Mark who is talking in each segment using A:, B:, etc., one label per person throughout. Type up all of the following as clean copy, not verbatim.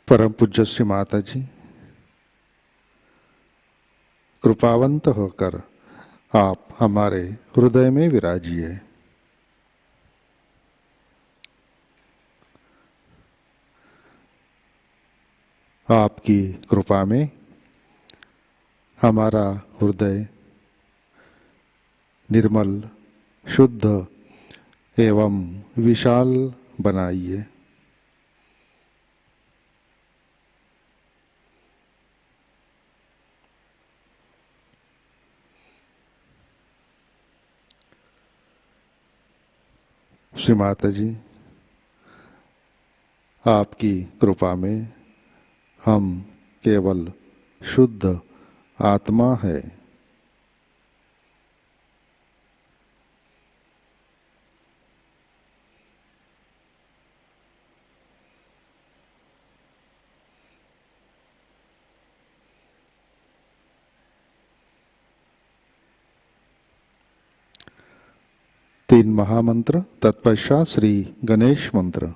A: परम पूज्य श्री माताजी, कृपावंत होकर आप हमारे हृदय में विराजिए। आपकी कृपा में हमारा हृदय निर्मल, शुद्ध एवं विशाल बनाइए। श्री माताजी, आपकी कृपा में हम केवल शुद्ध आत्मा है। तीन महामंत्र, तत्पश्चात श्री गणेश मंत्र।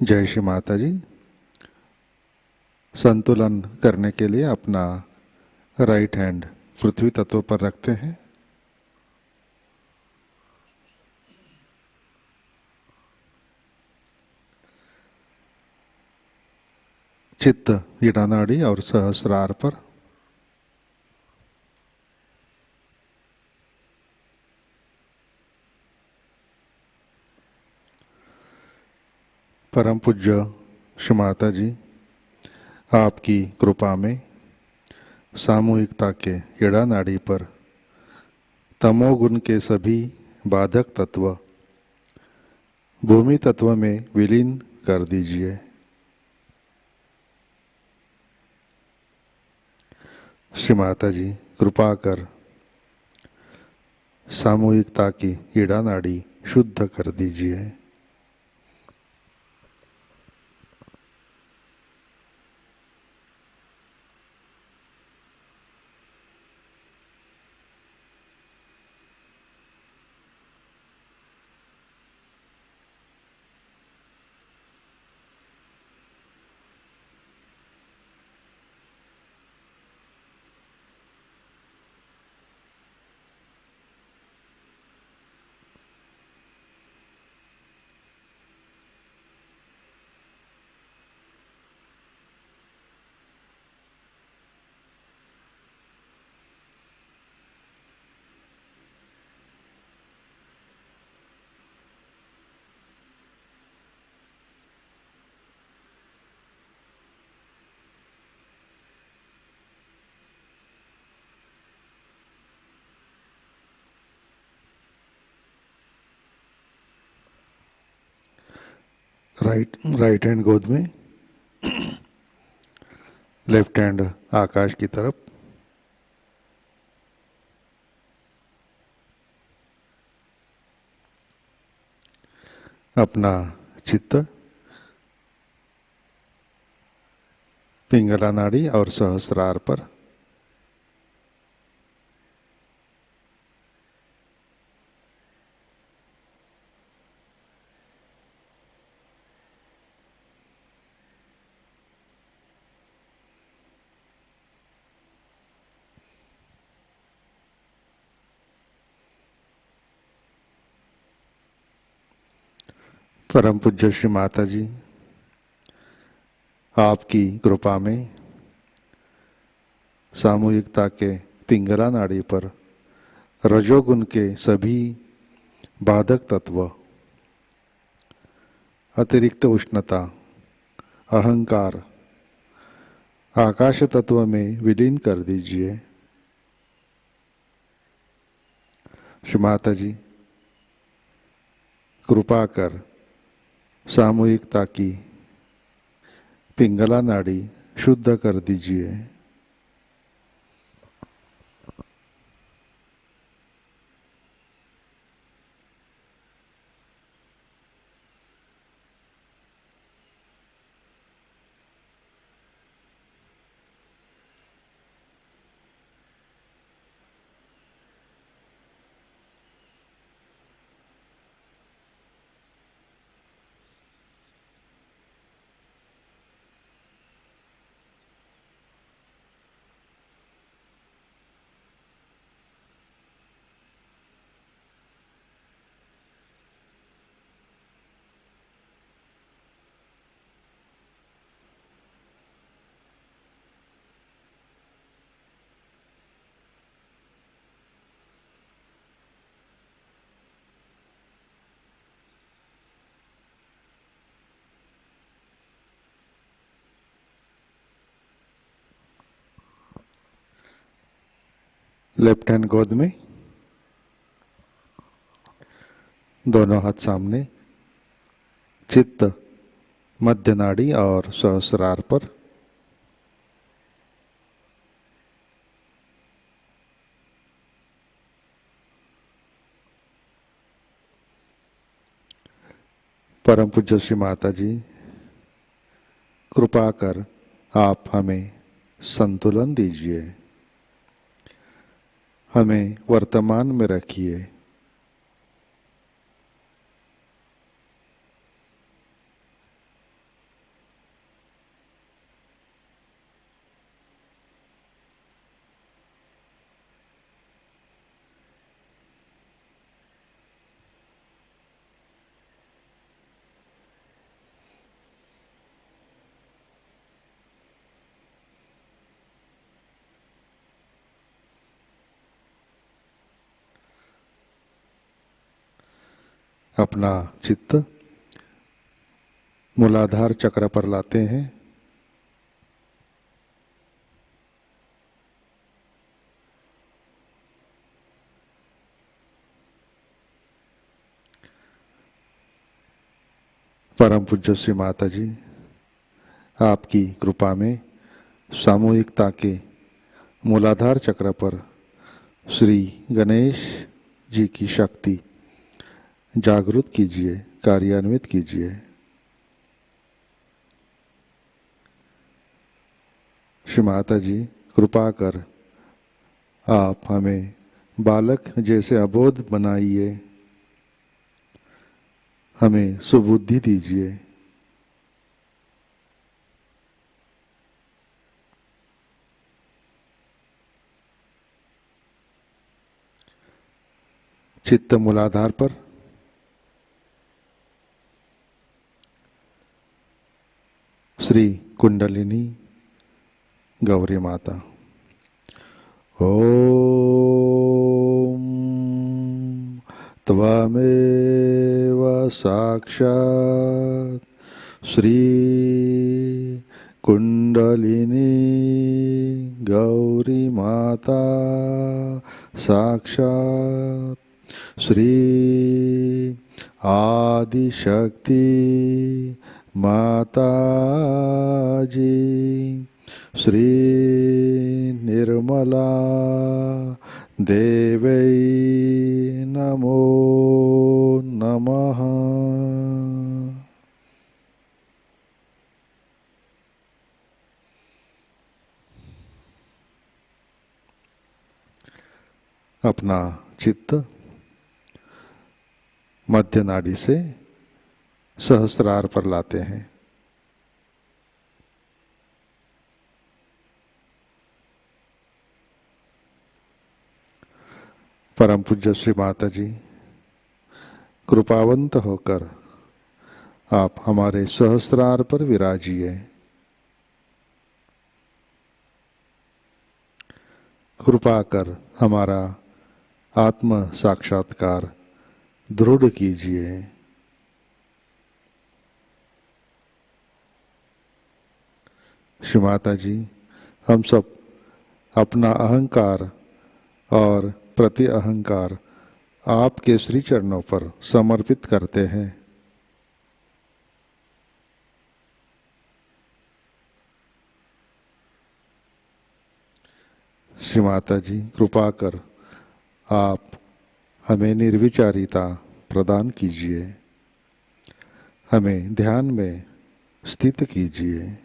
A: जय श्री माताजी। संतुलन करने के लिए अपना राइट हैंड पृथ्वी तत्व पर रखते हैं। चित्त ईड़ा नाड़ी और सहस्रार पर। परम पूज्य श्री माता जी, आपकी कृपा में सामूहिकता के ईड़ा नाड़ी पर तमोगुण के सभी बाधक तत्व भूमि तत्व में विलीन कर दीजिए। श्री माता जी, कृपा कर सामूहिकता की ईड़ा नाड़ी शुद्ध कर दीजिए। राइट हैंड गोद में, लेफ्ट हैंड आकाश की तरफ। अपना चित्त पिंगला नाड़ी और सहस्रार पर। परम पूज्य श्री माता जी, आपकी कृपा में सामूहिकता के पिंगला नाड़ी पर रजोगुण के सभी बाधक तत्व, अतिरिक्त उष्णता, अहंकार आकाश तत्व में विलीन कर दीजिए। श्री माता जी, कृपा कर सामूहिकता की पिंगला नाड़ी शुद्ध कर दीजिए। लेफ्ट हैंड गोद में, दोनों हाथ सामने, चित्त मध्य नाड़ी और सहस्रार पर। परम पूज्य श्री माता जी, कृपा कर आप हमें संतुलन दीजिए, हमें वर्तमान में रखिए। अपना चित्त मूलाधार चक्र पर लाते हैं। परम पूज्य श्री माता जी, आपकी कृपा में सामूहिकता के मूलाधार चक्र पर श्री गणेश जी की शक्ति जागृत कीजिए, कार्यान्वित कीजिए। श्री माता जी, कृपा कर आप हमें बालक जैसे अबोध बनाइए, हमें सुबुद्धि दीजिए। चित्त मूलाधार पर श्री कुंडलिनी गौरी माता। ओम त्वमेव साक्षात् श्री कुंडलिनी गौरी माता साक्षात् श्री आदिशक्ति माताजी श्री निर्मला देवै नमो नमः। अपना चित्त मध्य नाड़ी से सहस्रार पर लाते हैं। परम पूज्य श्री माता जी, कृपावंत होकर आप हमारे सहस्रार पर विराजिए। कृपा कर हमारा आत्म साक्षात्कार दृढ़ कीजिए। श्री माता जी, हम सब अपना अहंकार और प्रति अहंकार आपके श्री चरणों पर समर्पित करते हैं। श्री माता जी, कृपा कर आप हमें निर्विचारिता प्रदान कीजिए, हमें ध्यान में स्थित कीजिए।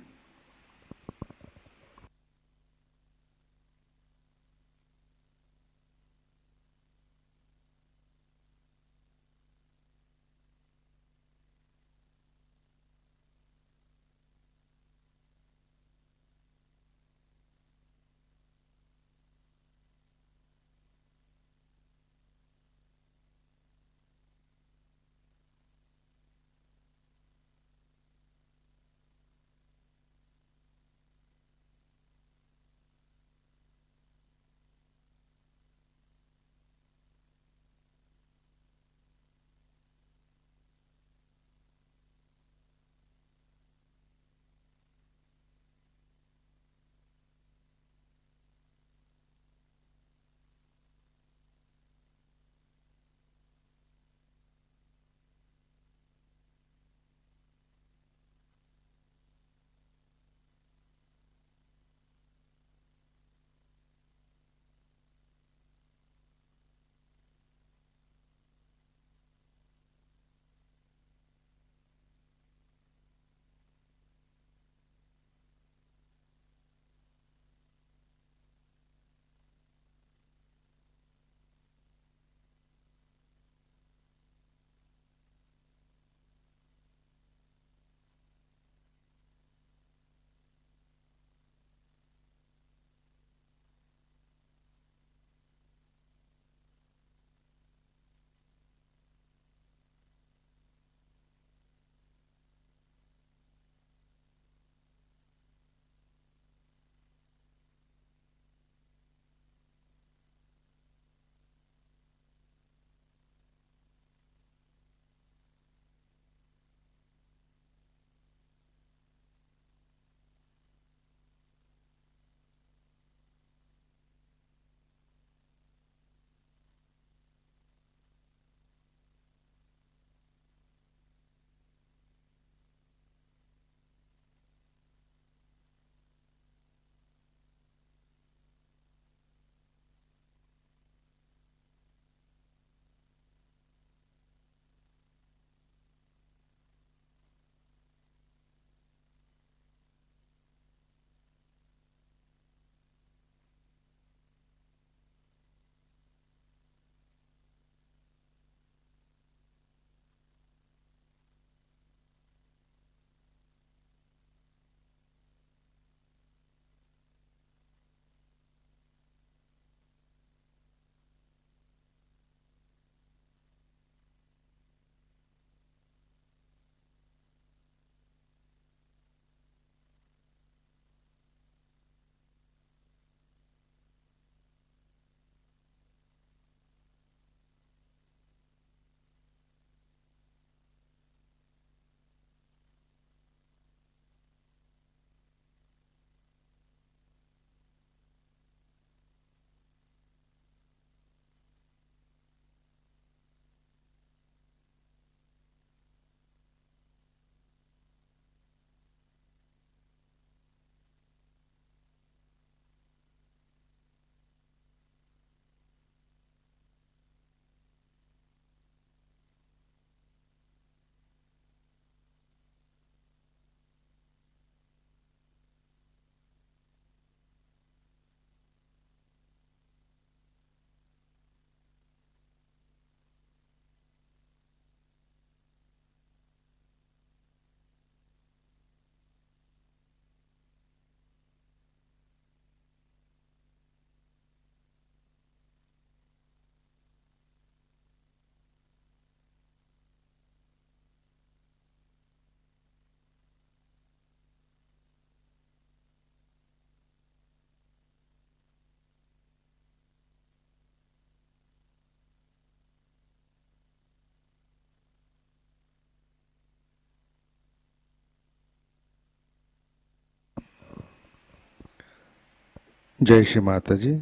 A: जय श्री माताजी।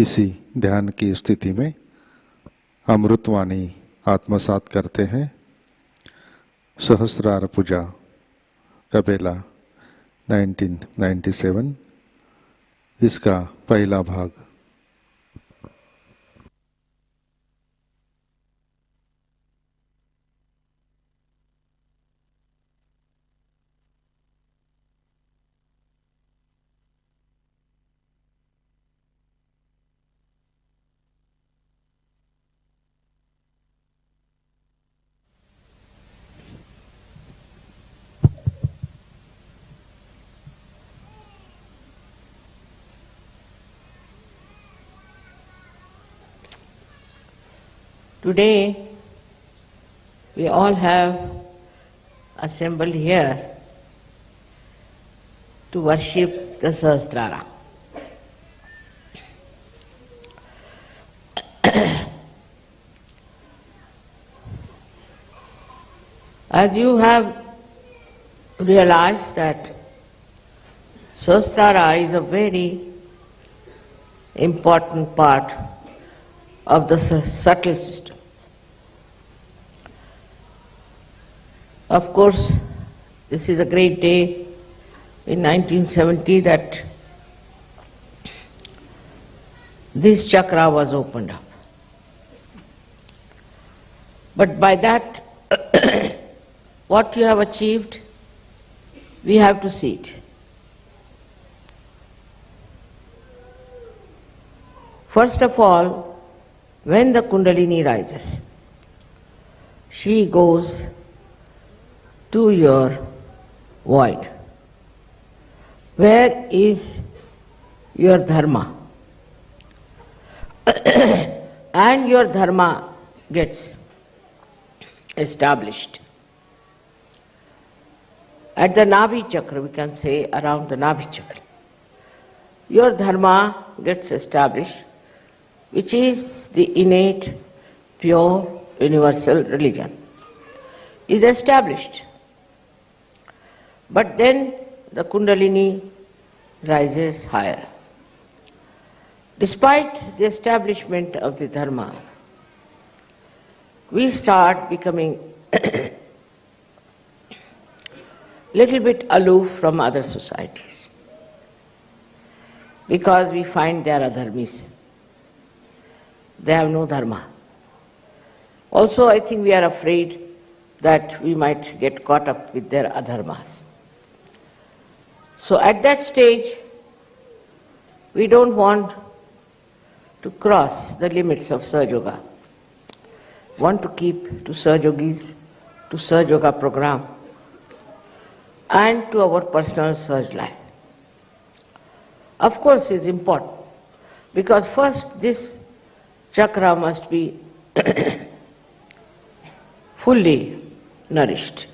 A: इसी ध्यान की स्थिति में अमृतवाणी आत्मसात करते हैं। सहस्रार पूजा कबेला 1997, इसका पहला भाग।
B: Today, we all have assembled here to worship the Sahasrara. As you have realized that Sahasrara is a very important part of the subtle system. Of course, this is a great day in 1970 that this chakra was opened up. But by that, what you have achieved, we have to see it. First of all, when the kundalini rises, she goes to your void. Where is your dharma? And your dharma gets established. At the Nabhi chakra, we can say around the Nabhi chakra, your dharma gets established, which is the innate, pure, universal religion, is established. But then the kundalini rises higher. Despite the establishment of the dharma, we start becoming little bit aloof from other societies because we find there are dharmis. They have no dharma. Also, I think we are afraid that we might get caught up with their adharmas. So at that stage, we don't want to cross the limits of SahajaYoga. Want to keep to Sahajogis, to SahajaYoga program, and to our personal Sahaj life. Of course, it's important because first this chakra must be fully nourished.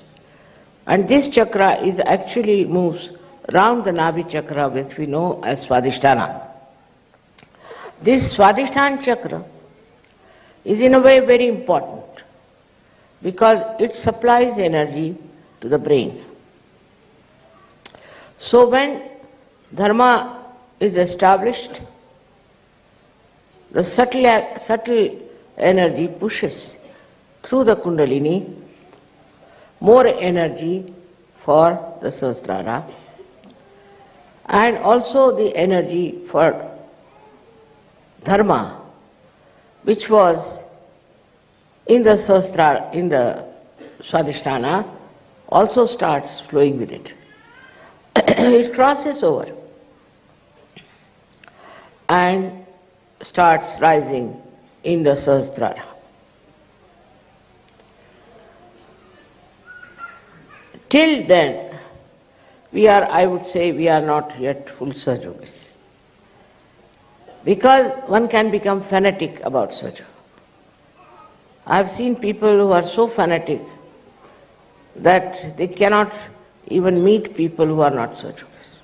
B: And this chakra is actually moves round the Nabhi chakra, which we know as Swadhisthana. This Swadhisthana chakra is in a way very important because it supplies energy to the brain. So when dharma is established, the subtle energy pushes through the kundalini more energy for the Sahasrara and also the energy for dharma, which was in the Sahasrara, in the Swadhisthana, also starts flowing with it. It crosses over and starts rising in the Sahasrara. Till then, I would say, we are not yet full Sahajogis. Because one can become fanatic about Sahaja. I have seen people who are so fanatic that they cannot even meet people who are not Sahajogis.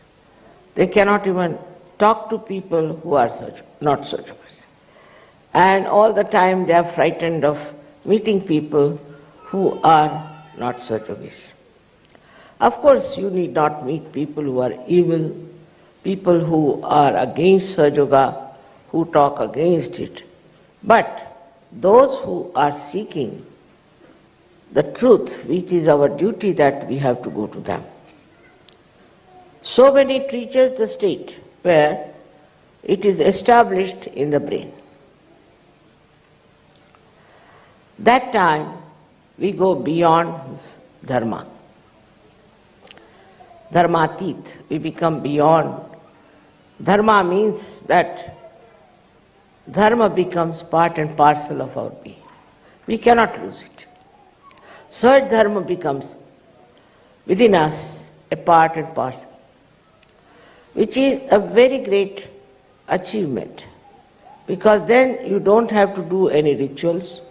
B: They cannot even talk to people who are not Sahajogis. And all the time they are frightened of meeting people who are not Sahajogis. Of course, you need not meet people who are evil, people who are against Sahaja, who talk against it. But those who are seeking the truth, which is our duty, that we have to go to them. So many teachers the state where it is established in the brain. That time we go beyond Dharma. Dharmatit, we become beyond. Dharma means that Dharma becomes part and parcel of our being. We cannot lose it. Such Dharma becomes within us a part and parcel, which is a very great achievement, because then you don't have to do any rituals,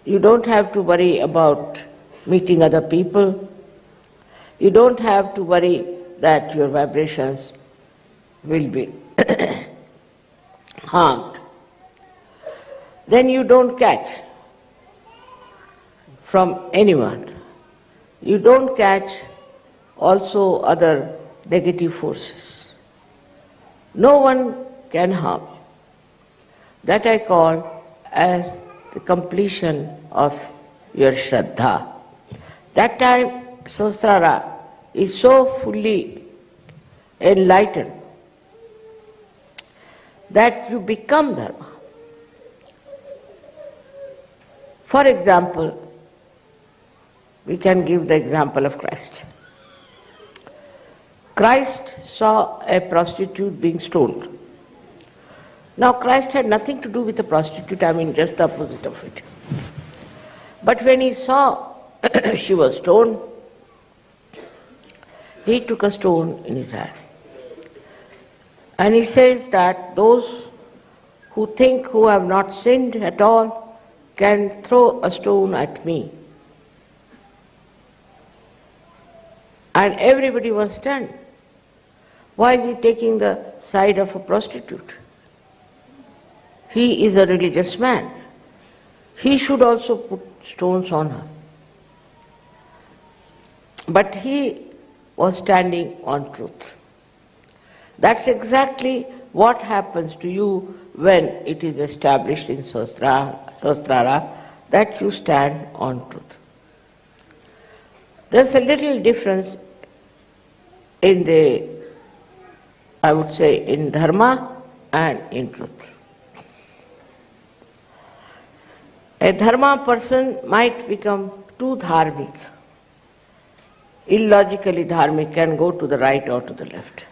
B: you don't have to worry about meeting other people, you don't have to worry that your vibrations will be harmed. Then you don't catch from anyone. You don't catch also other negative forces. No one can harm you. That I call as the completion of your Shraddha. That time Sahasrara is so fully enlightened that you become Dharma. For example, we can give the example of Christ. Christ saw a prostitute being stoned. Now Christ had nothing to do with the prostitute, just the opposite of it. But when he saw she was stoned, he took a stone in his hand. And he says that those who think who have not sinned at all can throw a stone at me. And everybody was stunned. Why is he taking the side of a prostitute? He is a religious man. He should also put stones on her. But he was standing on truth. That's exactly what happens to you when it is established in Sahasrara, that you stand on truth. There's a little difference in in Dharma and in truth. A Dharma person might become too dharmic, illogically dharmic, and go to the right or to the left.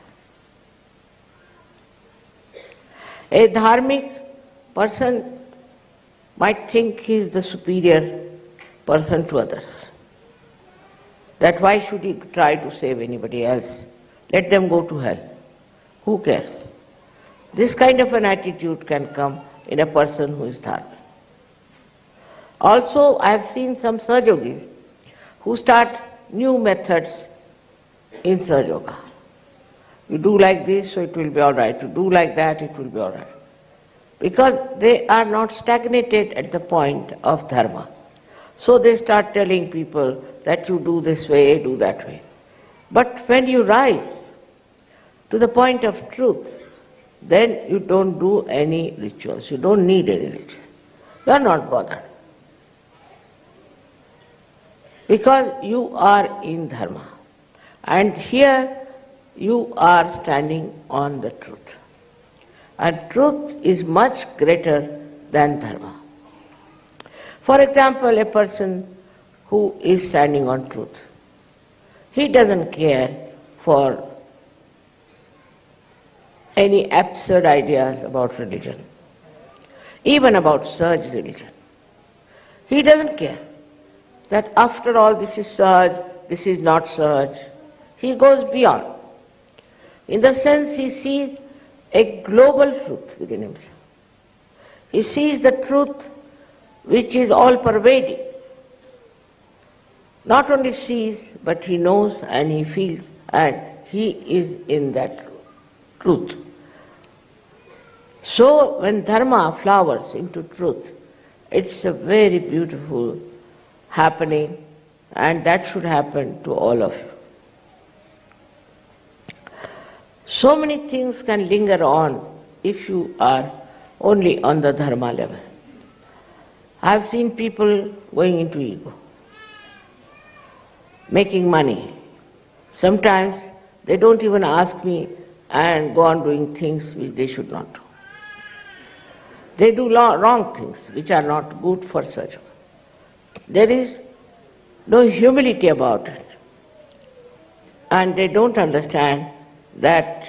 B: A dharmic person might think he is the superior person to others. That why should he try to save anybody else? Let them go to hell. Who cares? This kind of an attitude can come in a person who is dharmic. Also, I have seen some Sahajogis who start new methods in Sahajayoga. You do like this, so it will be all right. You do like that, it will be all right. Because they are not stagnated at the point of Dharma. So they start telling people that you do this way, do that way. But when you rise to the point of truth, then you don't do any rituals. You don't need any ritual. You are not bothered. Because you are in Dharma. And here you are standing on the truth. And truth is much greater than Dharma. For example, a person who is standing on truth, he doesn't care for any absurd ideas about religion, even about Sahaj religion. He doesn't care that after all this is Sahaj, this is not Sahaj. He goes beyond. In the sense he sees a global truth within himself. He sees the truth which is all-pervading. Not only sees, but he knows and he feels, and he is in that truth. So when Dharma flowers into truth, it's a very beautiful happening, and that should happen to all of you. So many things can linger on if you are only on the Dharma level. I have seen people going into ego, making money. Sometimes they don't even ask me and go on doing things which they should not do. They do wrong things which are not good for such. There is no humility about it. And they don't understand that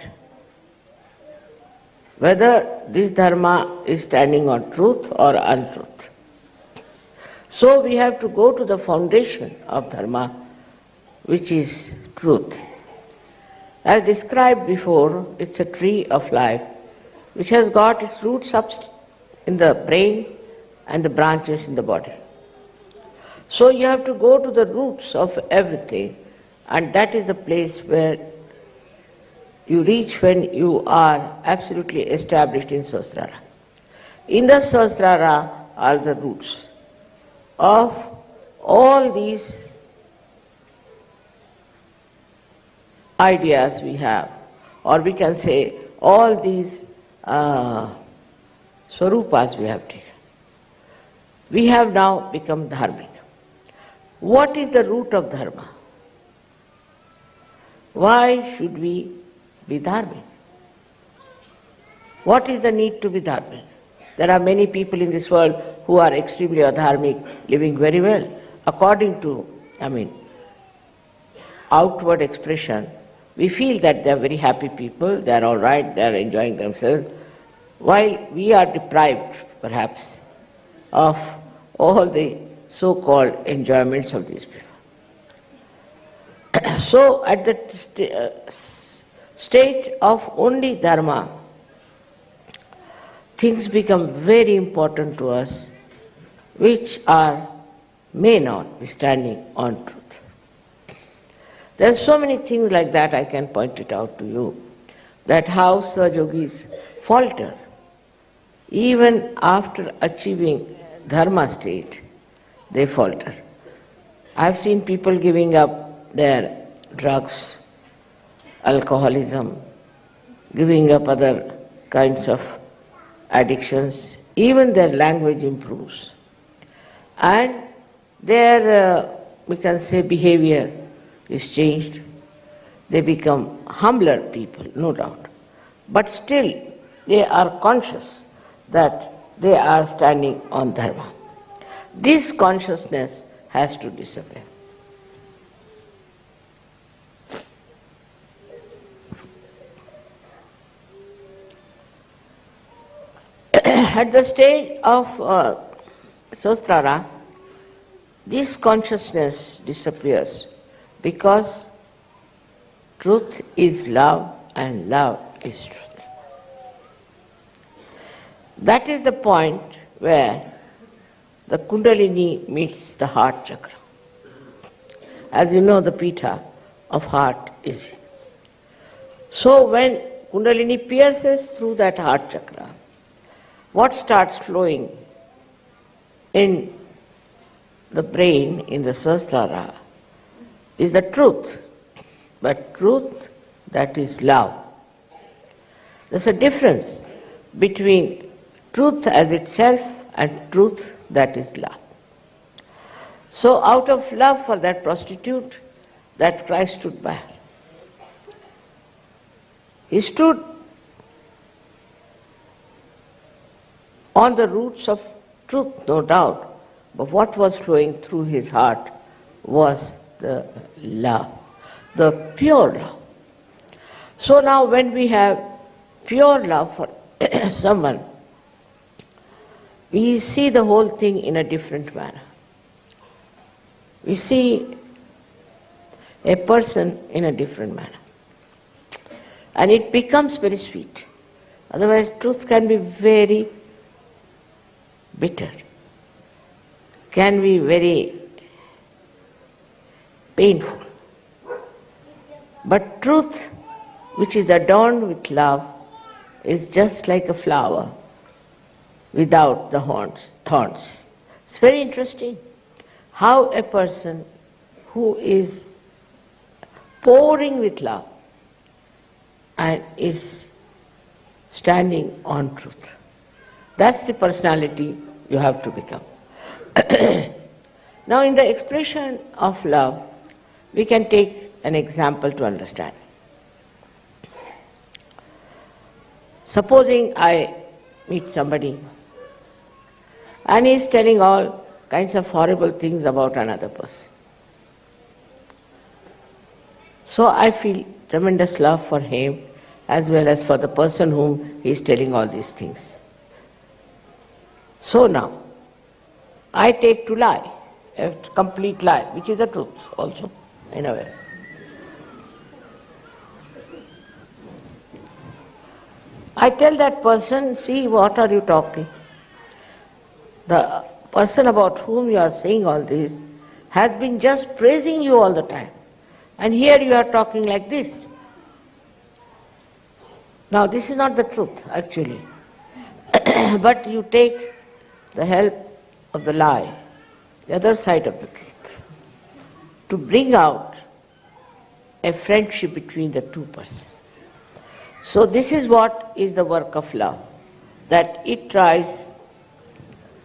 B: whether this Dharma is standing on truth or untruth. So we have to go to the foundation of Dharma, which is truth. As described before, it's a tree of life which has got its roots up in the brain and the branches in the body. So you have to go to the roots of everything, and that is the place where you reach when you are absolutely established in Sahasrara. In the Sahasrara are the roots of all these ideas we have, or we can say all these swarupas we have taken. We have now become dharmic. What is the root of Dharma? Why should we be dharmic? What is the need to be dharmic? There are many people in this world who are extremely adharmic, living very well, according to, outward expression. We feel that they are very happy people, they are all right, they are enjoying themselves, while we are deprived, perhaps, of all the so-called enjoyments of these people. So, at the state of only Dharma, things become very important to us, which may not be standing on truth. There are so many things like that, I can point it out to you, that how Sahajayogis falter even after achieving Dharma state, they falter. I've seen people giving up their drugs, alcoholism, giving up other kinds of addictions, even their language improves. And their, we can say, behavior is changed. They become humbler people, no doubt. But still, they are conscious that they are standing on Dharma. This consciousness has to disappear. At the stage of Sahasrara, this consciousness disappears because truth is love and love is truth. That is the point where the kundalini meets the heart chakra. As you know, the pita of heart is here. So when kundalini pierces through that heart chakra, what starts flowing in the brain, in the Sahasrara, is the truth, but truth that is love. There's a difference between truth as itself and truth that is love. So out of love for that prostitute, that Christ stood by her. He stood on the roots of truth, no doubt, but what was flowing through his heart was the love, the pure love. So now when we have pure love for someone, we see the whole thing in a different manner. We see a person in a different manner. And it becomes very sweet. Otherwise, truth can be very bitter, can be very painful. But truth, which is adorned with love, is just like a flower without the thorns. It's very interesting how a person who is pouring with love and is standing on truth. That's the personality you have to become. Now, in the expression of love, we can take an example to understand. Supposing I meet somebody and he is telling all kinds of horrible things about another person. So I feel tremendous love for him as well as for the person whom he is telling all these things. So now, I take to lie, a complete lie, which is the truth also, in a way. I tell that person, see, what are you talking? The person about whom you are saying all this has been just praising you all the time. And here you are talking like this. Now, this is not the truth, actually. But you take the help of the lie, the other side of the truth, to bring out a friendship between the two persons. So this is what is the work of love, that it tries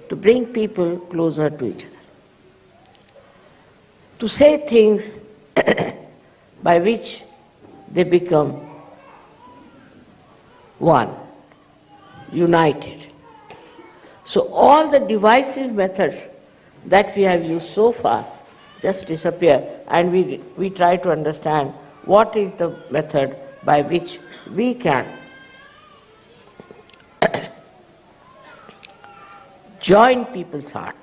B: to bring people closer to each other, to say things by which they become one, united. So all the divisive methods that we have used so far just disappear, and we try to understand what is the method by which we can join people's heart.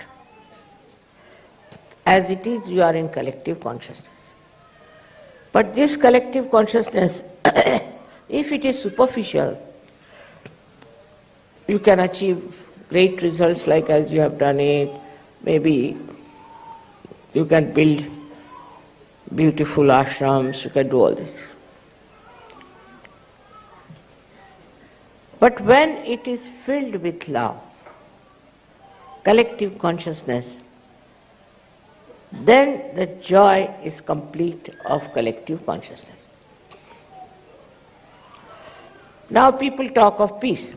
B: As it is, you are in collective consciousness. But this collective consciousness, if it is superficial, you can achieve great results like as you have done it. Maybe you can build beautiful ashrams, you can do all this. But when it is filled with love, collective consciousness, then the joy is complete of collective consciousness. Now people talk of peace.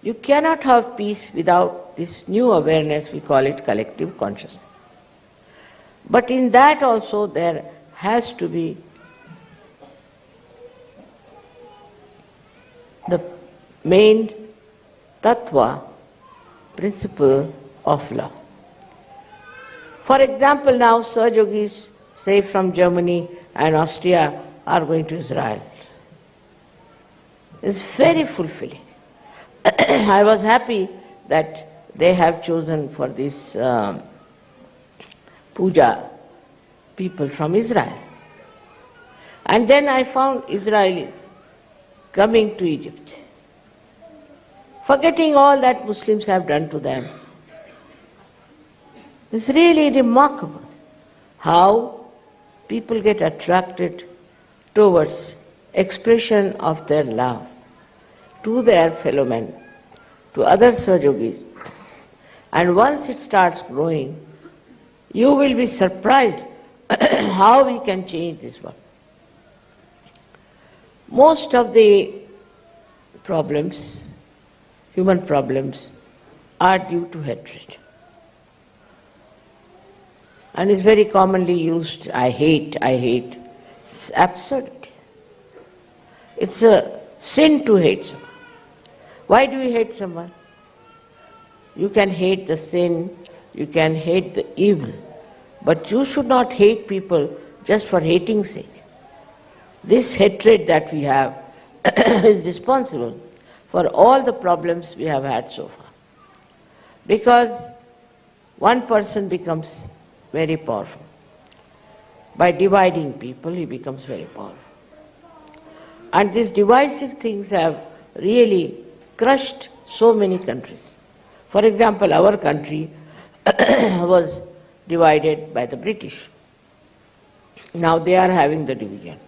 B: You cannot have peace without this new awareness, we call it collective consciousness. But in that also there has to be the main tattva, principle of love. For example, now Sahajayogis, say from Germany and Austria, are going to Israel. It's very fulfilling. I was happy that they have chosen for this Puja people from Israel. And then I found Israelis coming to Egypt, forgetting all that Muslims have done to them. It's really remarkable how people get attracted towards expression of their love to their fellow men, to other Sahajayogis. And once it starts growing, you will be surprised how we can change this world. Most of the problems, human problems, are due to hatred. And is very commonly used, I hate. It's absurdity. It's a sin to hate someone. Why do we hate someone? You can hate the sin, you can hate the evil, but you should not hate people just for hating's sake. This hatred that we have is responsible for all the problems we have had so far. Because one person becomes very powerful. By dividing people, he becomes very powerful. And these divisive things have really crushed so many countries. For example, our country was divided by the British. Now they are having the division.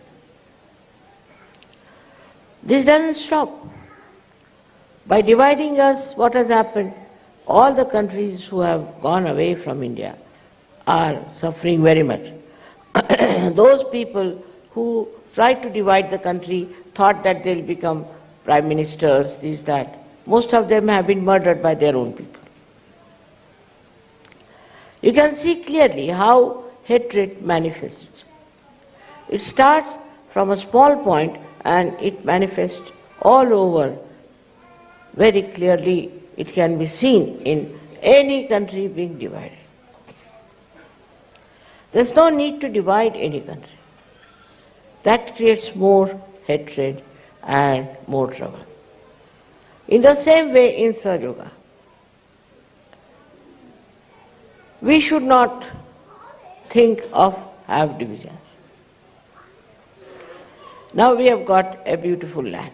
B: This doesn't stop. By dividing us, what has happened? All the countries who have gone away from India are suffering very much. Those people who tried to divide the country, thought that they'll become prime ministers, this, that. Most of them have been murdered by their own people. You can see clearly how hatred manifests. It starts from a small point and it manifests all over. Very clearly it can be seen in any country being divided. There's no need to divide any country. That creates more hatred and more trouble. In the same way in SahajaYoga, we should not think of have divisions. Now we have got a beautiful land.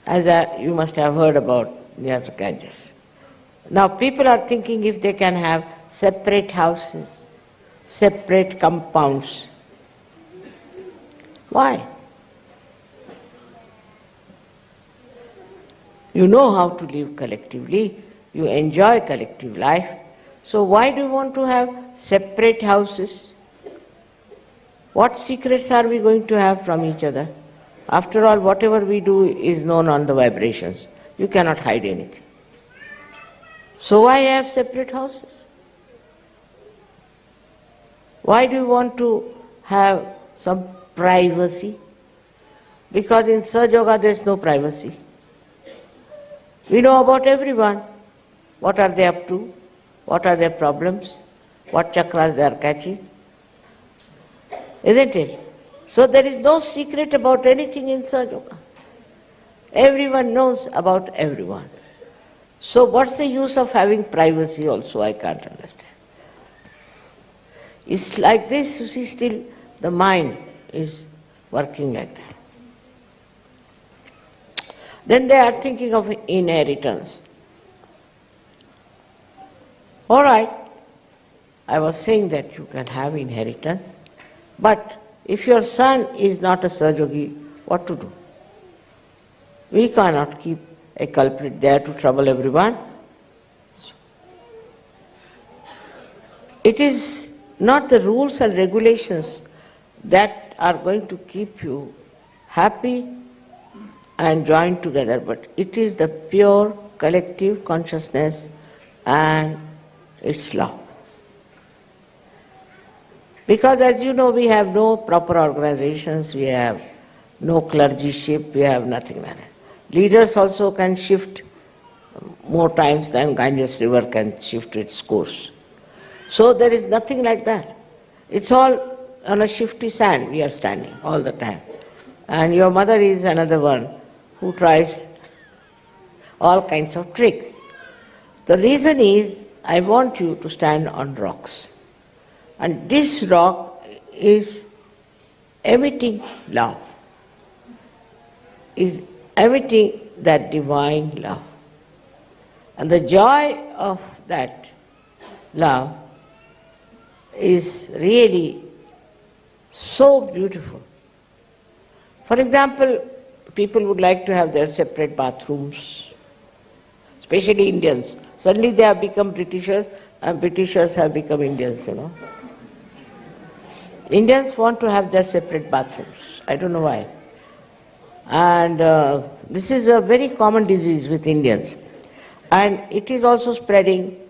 B: As you must have heard about near the Ganges. Now people are thinking if they can have separate houses, separate compounds. Why? You know how to live collectively, you enjoy collective life, so why do you want to have separate houses? What secrets are we going to have from each other? After all, whatever we do is known on the vibrations. You cannot hide anything. So why have separate houses? Why do you want to have some privacy? Because in SahajaYoga there is no privacy. We know about everyone. What are they up to? What are their problems? What chakras they are catching? Isn't it? So there is no secret about anything in SahajaYoga. Everyone knows about everyone. So what's the use of having privacy also? I can't understand. It's like this, you see, still the mind is working like that. Then they are thinking of inheritance. All right, I was saying that you can have inheritance, but if your son is not a Sahajayogi, what to do? We cannot keep a culprit there to trouble everyone. It is not the rules and regulations that are going to keep you happy and joined together, but it is the pure collective consciousness and its love. Because as you know, we have no proper organizations, we have no clergyship, we have nothing like that. Leaders also can shift more times than Ganges river can shift its course. So there is nothing like that. It's all on a shifty sand we are standing all the time. And your mother is another one who tries all kinds of tricks. The reason is, I want you to stand on rocks. And this rock is emitting love, is emitting that divine love. And the joy of that love is really so beautiful. For example, people would like to have their separate bathrooms, especially Indians. Suddenly they have become Britishers, and Britishers have become Indians, you know. Indians want to have their separate bathrooms. I don't know why. And this is a very common disease with Indians. And it is also spreading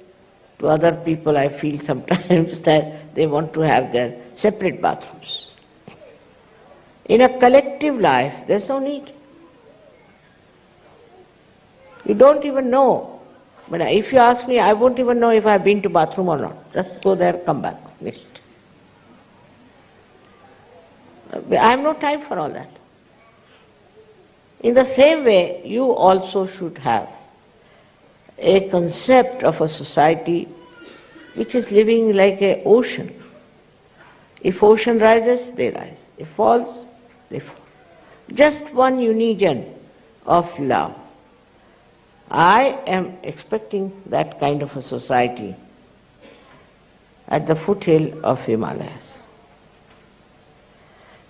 B: to other people, I feel sometimes, that they want to have their separate bathrooms. In a collective life, there's no need. You don't even know. But if you ask me, I won't even know if I've been to bathroom or not. Just go there, come back, finish. I have no time for all that. In the same way, you also should have a concept of a society which is living like an ocean. If ocean rises, they rise. If falls, they fall. Just one union of love. I am expecting that kind of a society at the foothill of Himalayas.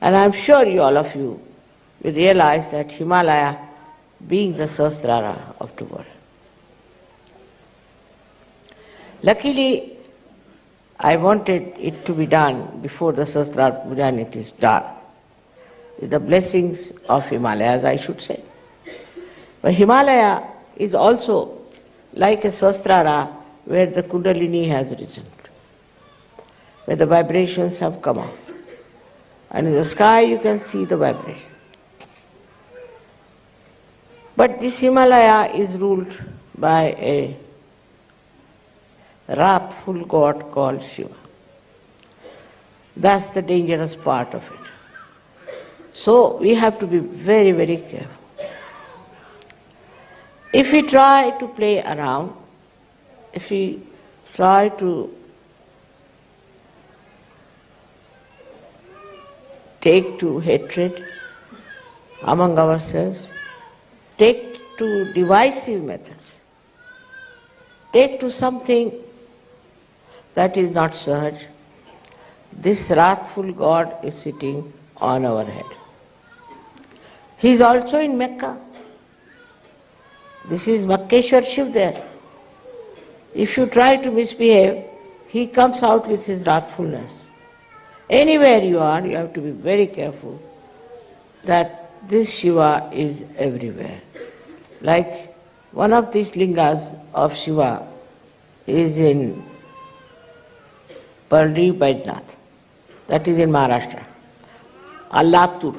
B: And I'm sure you, all of you, will realize that Himalaya being the Sahasrara of the world. Luckily, I wanted it to be done before the Sahasrara Puja, and it is done. With the blessings of Himalayas, I should say. But Himalaya is also like a Sahasrara where the kundalini has risen, where the vibrations have come out. And in the sky you can see the vibration. But this Himalaya is ruled by a wrathful god called Shiva. That's the dangerous part of it. So we have to be very, very careful. If we try to play around, if we try to take to hatred among ourselves, take to divisive methods, take to something that is not Sahaj, this wrathful God is sitting on our head. He is also in Mecca. This is Makkeshwar Shiv there. If you try to misbehave, he comes out with his wrathfulness. Anywhere you are, you have to be very careful that this Shiva is everywhere. Like one of these lingas of Shiva is in Pardi Baidnath, that is in Maharashtra, Allatur.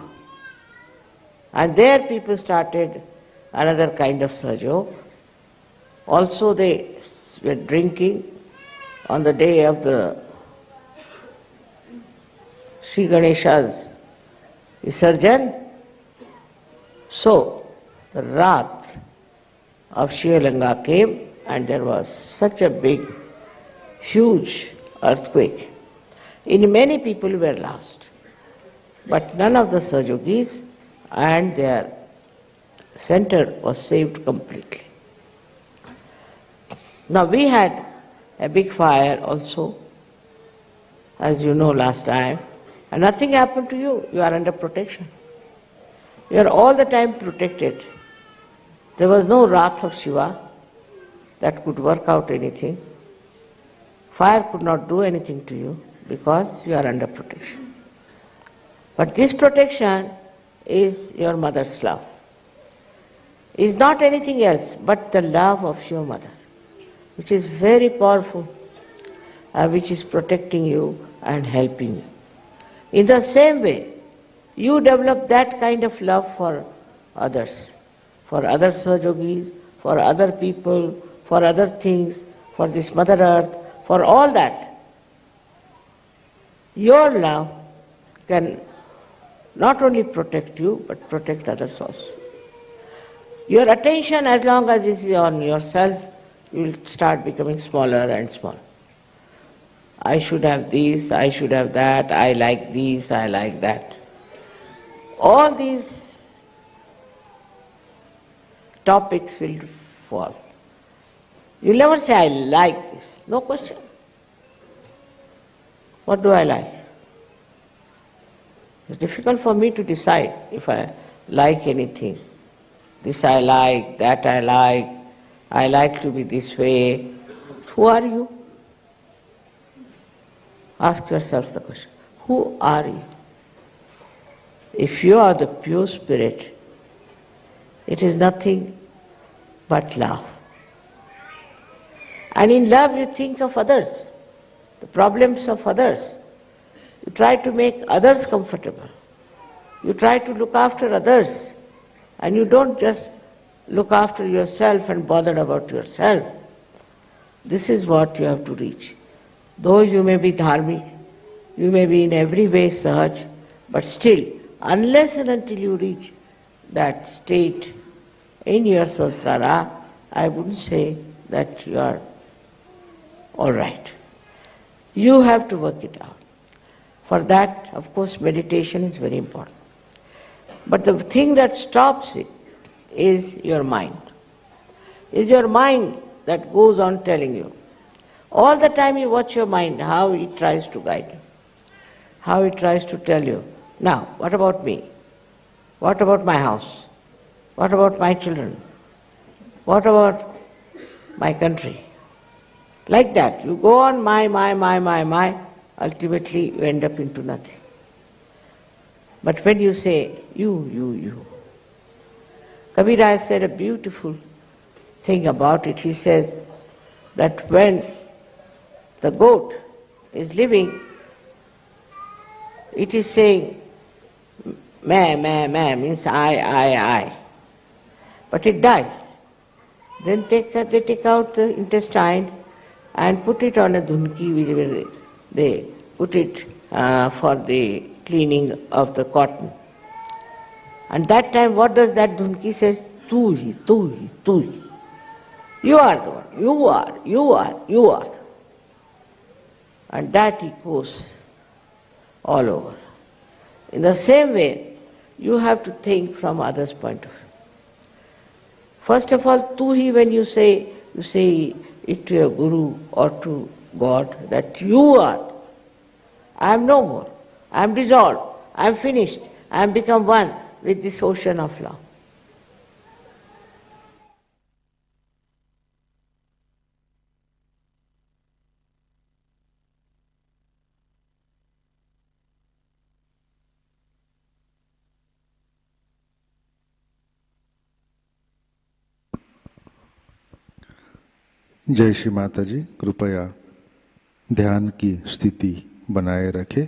B: And there people started another kind of Sahajayoga. Also they were drinking on the day of the Sri Ganesha's Visarjan. So the wrath of Shivalanga came and there was such a big, huge earthquake. In many people were lost, but none of the Sahajogis and their center was saved completely. Now we had a big fire also, as you know last time, and nothing happened to you. You are under protection. You are all the time protected. There was no wrath of Shiva that could work out anything. Fire could not do anything to you because you are under protection. But this protection is your mother's love. Is not anything else but the love of your mother, which is very powerful, which is protecting you and helping you. In the same way, you develop that kind of love for others, for other Sahajogis, for other people, for other things, for this Mother Earth, for all that. Your love can not only protect you, but protect others also. Your attention, as long as it is on yourself, you will start becoming smaller and smaller. I should have this, I should have that, I like this, I like that. All these topics will fall. You'll never say, I like this. No question. What do I like? It's difficult for me to decide if I like anything. This I like, that I like to be this way. Who are you? Ask yourself the question. Who are you? If you are the pure spirit, it is nothing but love. And in love you think of others, the problems of others. You try to make others comfortable. You try to look after others. And you don't just look after yourself and bother about yourself. This is what you have to reach. Though you may be dharmic, you may be in every way sahaj, but still, unless and until you reach that state in your Sahasrara, I wouldn't say that you are all right. You have to work it out. For that, of course, meditation is very important. But the thing that stops it is your mind. Is your mind that goes on telling you. All the time you watch your mind, how it tries to guide you, how it tries to tell you, now, what about me? What about my house? What about my children? What about my country? Like that, you go on my, ultimately you end up into nothing. But when you say you, Kabira has said a beautiful thing about it. He says that when the goat is living, it is saying meh, means I. But it dies. Then they take out the intestine and put it on a dhunki, where they put it for the cleaning of the cotton. And that time, what does that dhunki say? Tu hi. You are the one. You are. And that echoes all over. In the same way, you have to think from others' point of view. First of all, tu hi, when you say it to your guru or to God, that you are. I am no more. I am dissolved. I am finished. I am become one with this ocean of love.
A: जय श्री माता जी, कृपया ध्यान की स्थिति बनाए रखें।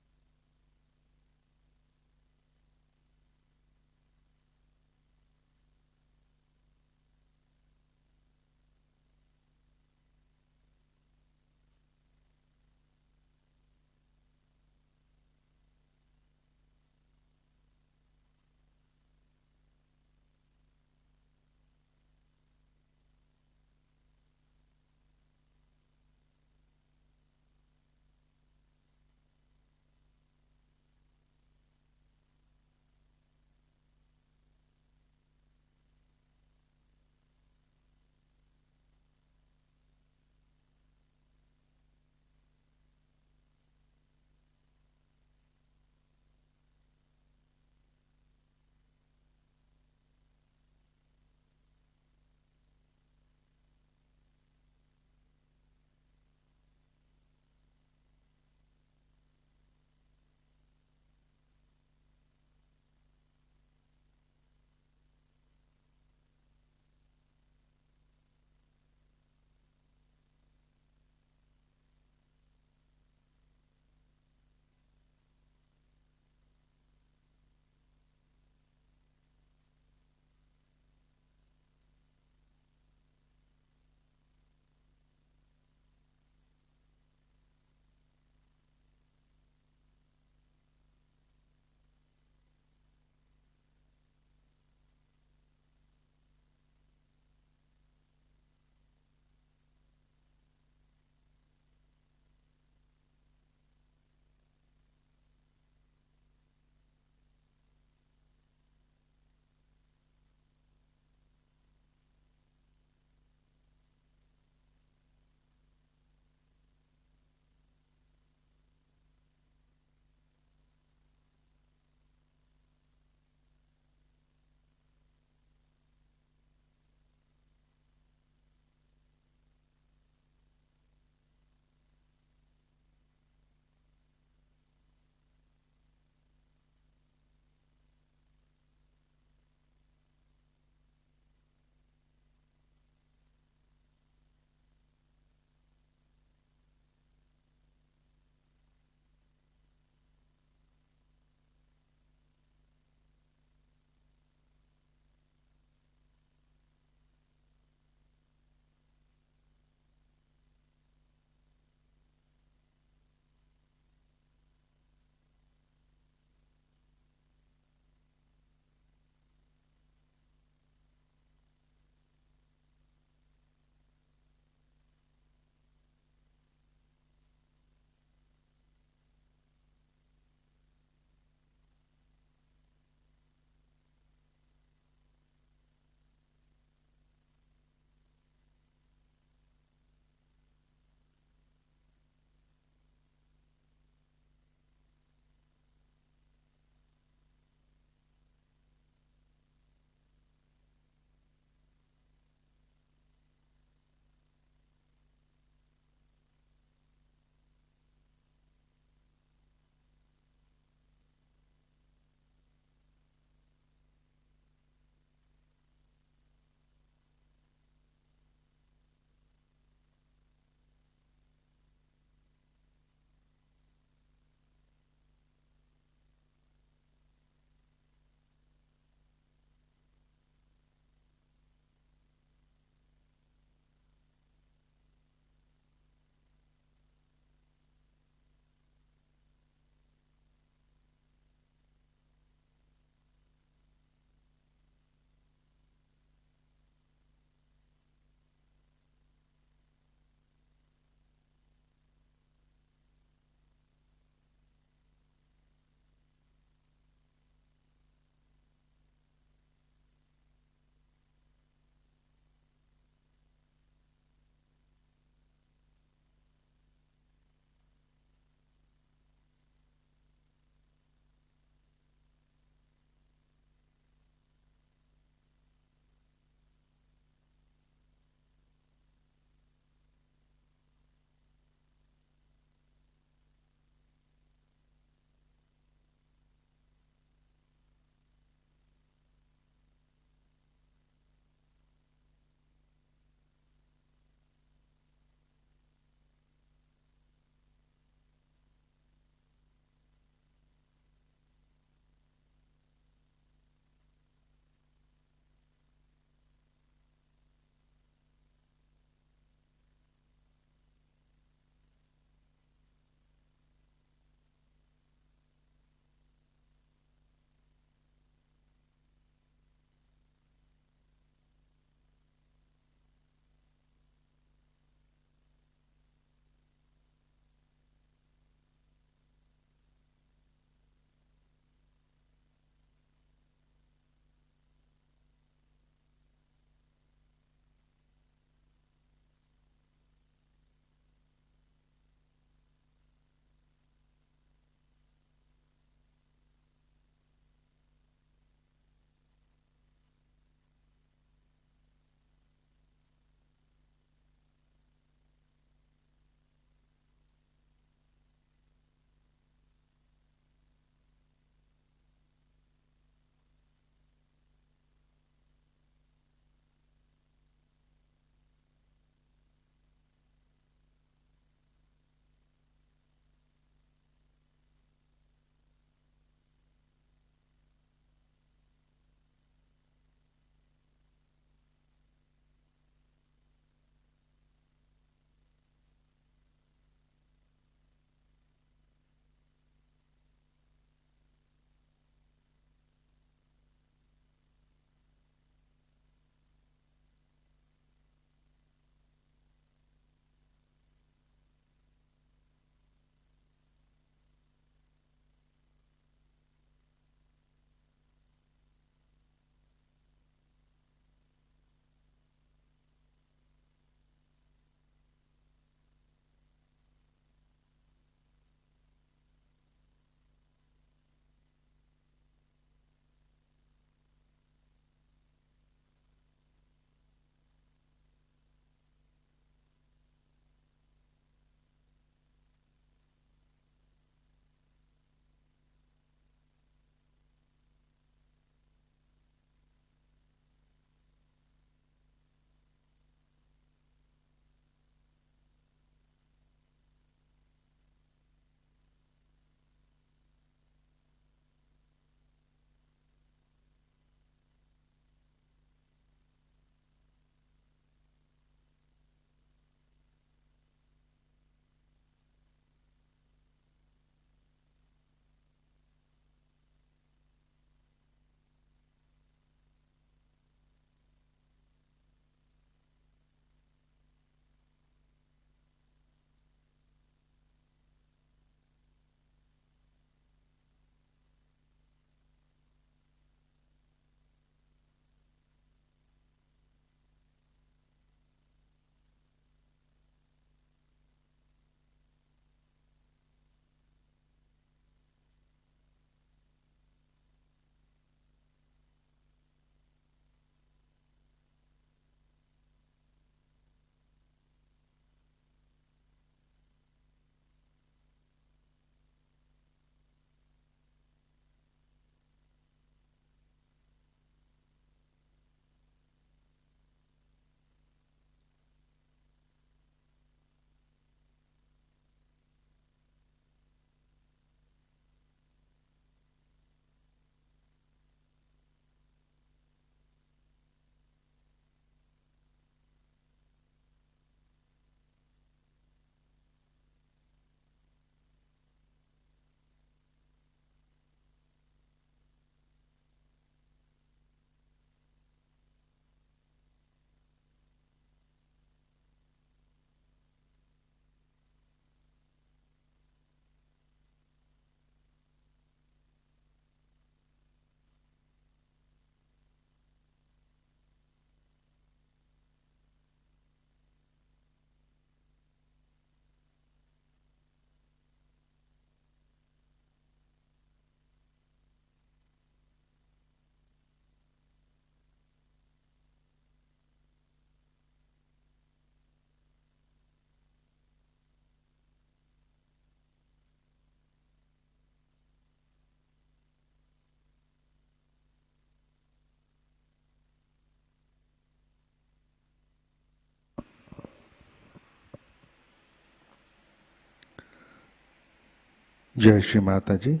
A: जय श्री माता जी।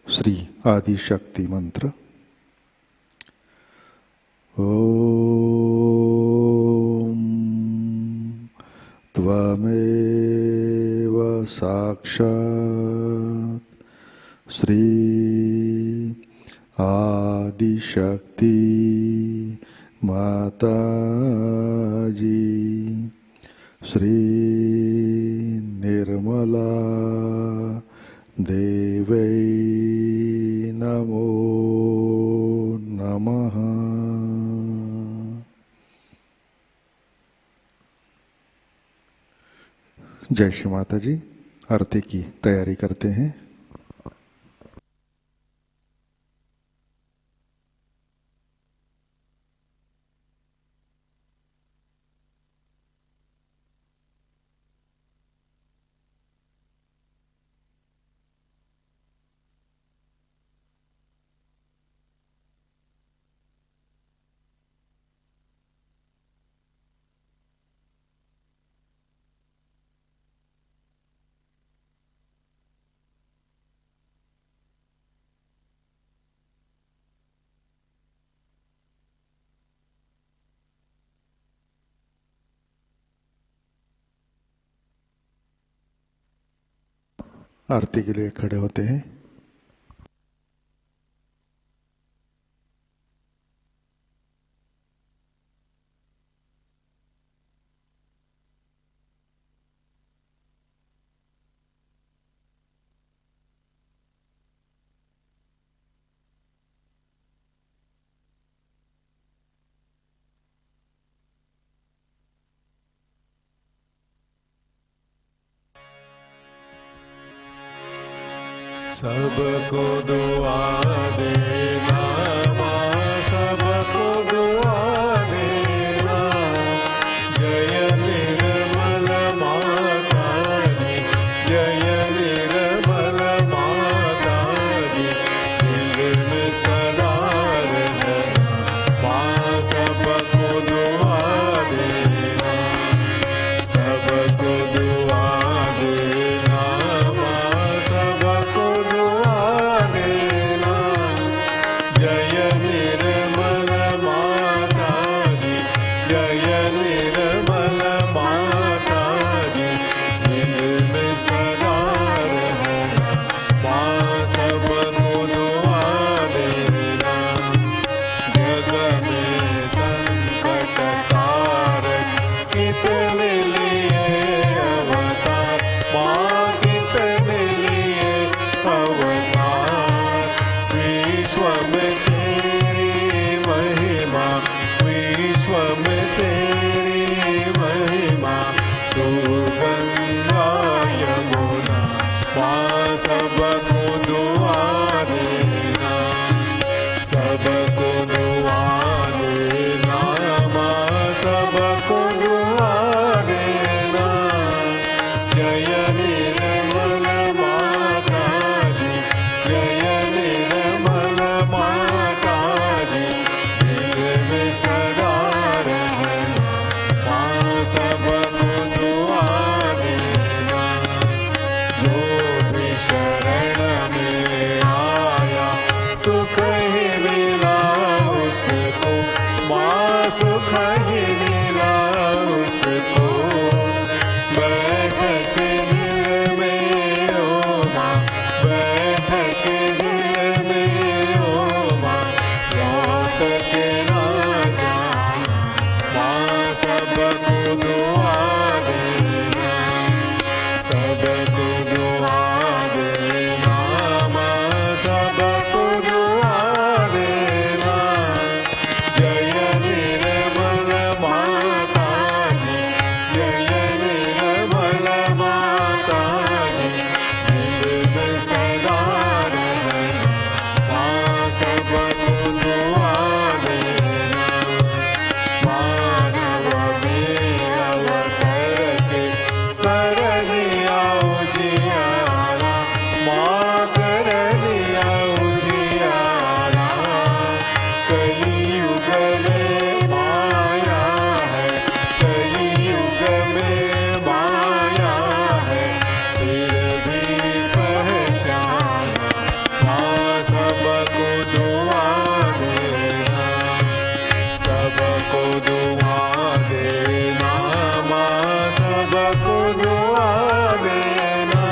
A: श्री आदि शक्ति मंत्र। ओम त्वमेव साक्षात् श्री आदि शक्ति माताजी श्री निर्मला देवै नमो नमः। जय श्री माता जी। आरती की तैयारी करते हैं। आरती के लिए खड़े होते हैं।
C: सबको दुआ देना माँ, सबको दुआ देना। जय निर्मल माता जी, जय निर्मल माता जी। दिल में सदा रहना माँ, सबको दुआ देना, सबको दुआ देना माँ, सबको दुआ देना। जय निर्मल माता जी, जय निर्मल माता जी। दिल में सदा रहना माँ, सबको दुआ देना। जग में संकट कारक कितने लिए अवतार माँ, कितने लिए अवतार। विश्व में तेरी महिमा, विश्व में तेरी महिमा। तू गंगा यमुना माँ, सबको दुआ देना, सबको दुआ देना माँ, सबको दुआ देना। जय निर्मल माता जी, जय निर्मल माता जी। दिल में सदा रहना माँ, सबको दुआ सबको दुआ देना।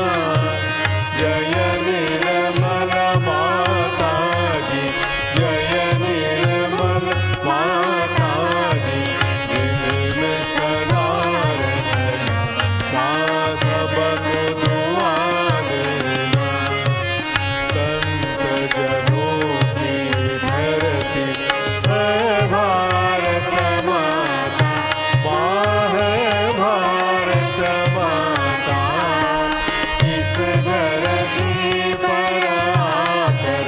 C: जय निर्मल माता जी, जय निर्मल माता जी, दिल में सदा रहना माँ सबको दुआ देना। संत जनों की धरती है भारत माता, माँ है भारत माता। इस धरती पर आकर,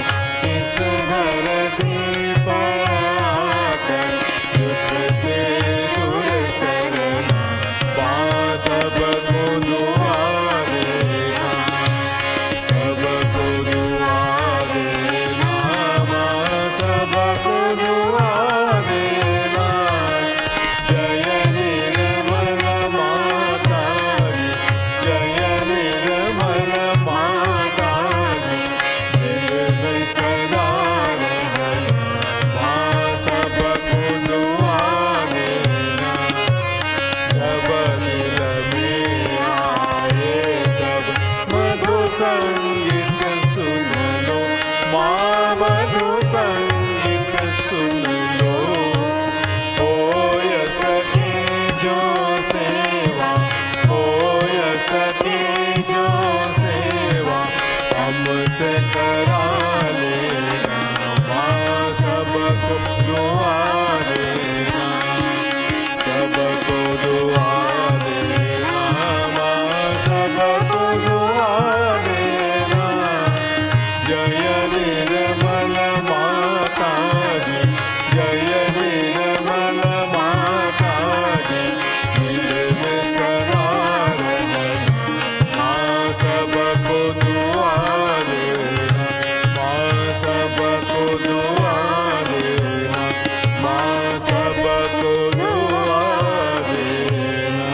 C: इस धरती पर आकर दुख से दूर करना माँ सबको दुआ देना। सबको दुआ देना माँ सबको दुआ देना। जय निर्मल माता जी, जय निर्मल माता जी, दिल में सदा रहना माँ सबको दुआ देना। जब दिल में आए तब मधु संगीत सुन लो माँ, मधु संगीत सुन लो। हो सके जो सेवा, हो सके जो सेवा हमसे करा लेना माँ सबको दुआ देना। सबको दुआ देना माँ सबको दुआ देना। जय निर्मल माता जी, जय निर्मल माता जी, दिल में सदा रहना माँ सबको दुआ देना। माँ सबको दुआ देना, माँ सबको दुआ देना।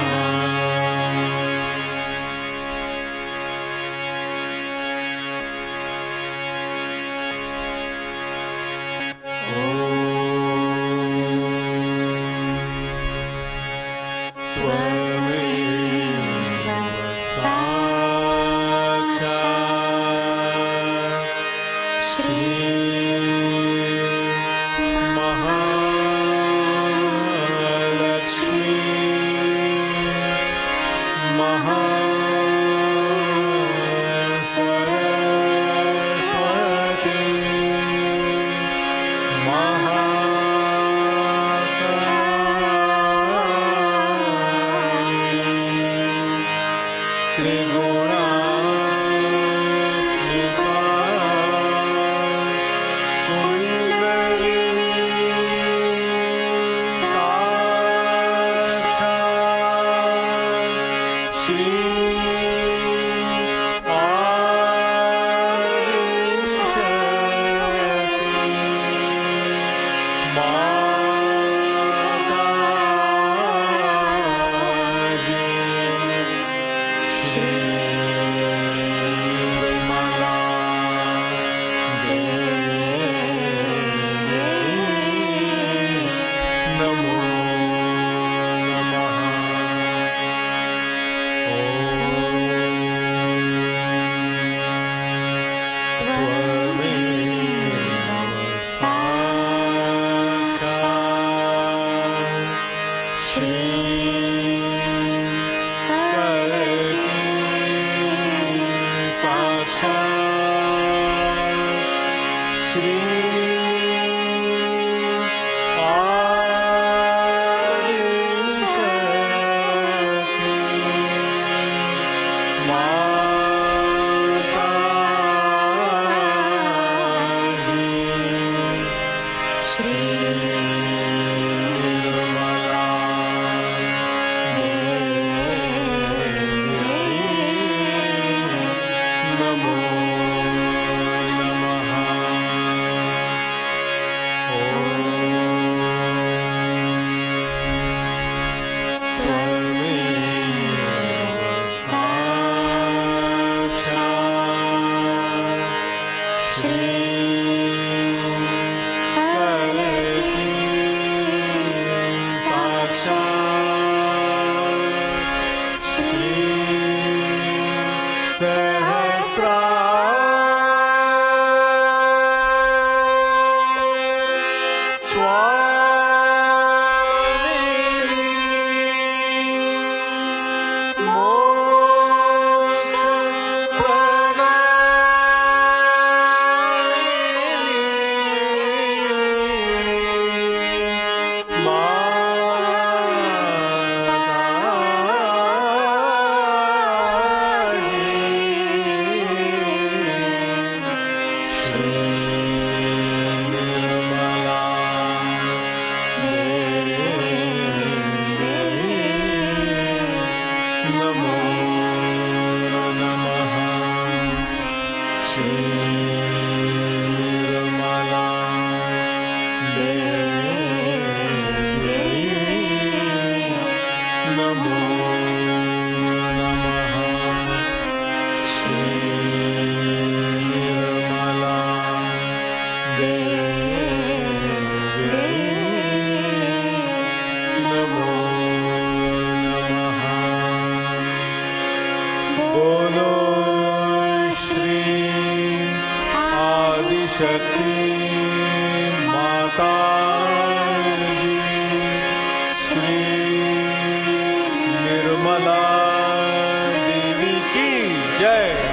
C: त्वमेव साक्षात् श्री महालक्ष्मी महासरस्वती महाकाली त्रिगुणात्मिका कुंडलिनी साक्षात् श्री माताजी। श्री निर्मला देवी नमो नमः। त्वमेव साक्षात् श्री साक्षात् श्री आदिशक्ति माताजी। श्री निर्मला देवी नमो नमः। त्वमेव साक्षात् श्री साक्षात् शक्ति माताजी श्री निर्मला देवी की जय।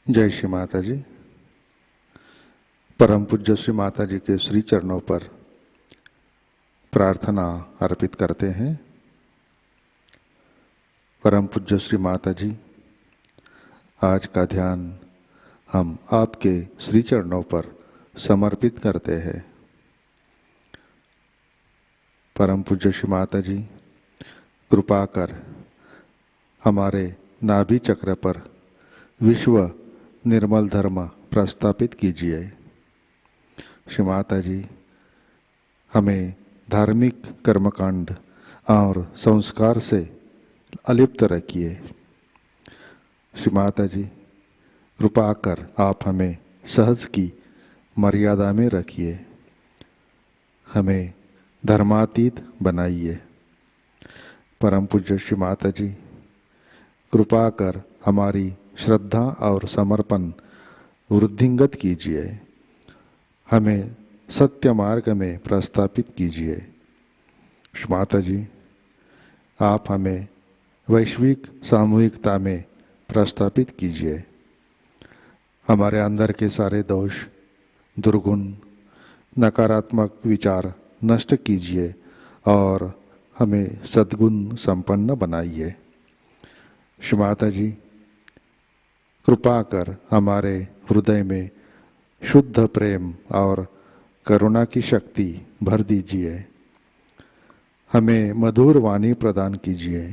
A: जय श्री माता जी। परम पूज्य श्री माता जी के श्री चरणों पर प्रार्थना अर्पित करते हैं। परम पूज्य श्री माता जी, आज का ध्यान हम आपके श्री चरणों पर समर्पित करते हैं। परम पूज्य श्री माता जी, कृपा कर हमारे नाभि चक्र पर विश्व निर्मल धर्म प्रस्थापित कीजिए। श्री माता जी, हमें धार्मिक कर्मकांड और संस्कार से अलिप्त रखिए। श्री माता जी, कृपा कर आप हमें सहज की मर्यादा में रखिए, हमें धर्मातीत बनाइए। परम पूज्य श्री माता जी, कृपा कर हमारी श्रद्धा और समर्पण वृद्धिंगत कीजिए, हमें सत्य मार्ग में प्रस्थापित कीजिए। माता जी, आप हमें वैश्विक सामूहिकता में प्रस्थापित कीजिए, हमारे अंदर के सारे दोष, दुर्गुण, नकारात्मक विचार नष्ट कीजिए और हमें सद्गुण संपन्न बनाइए। श्री माता जी, कृपा कर हमारे हृदय में शुद्ध प्रेम और करुणा की शक्ति भर दीजिए, हमें मधुर वाणी प्रदान कीजिए।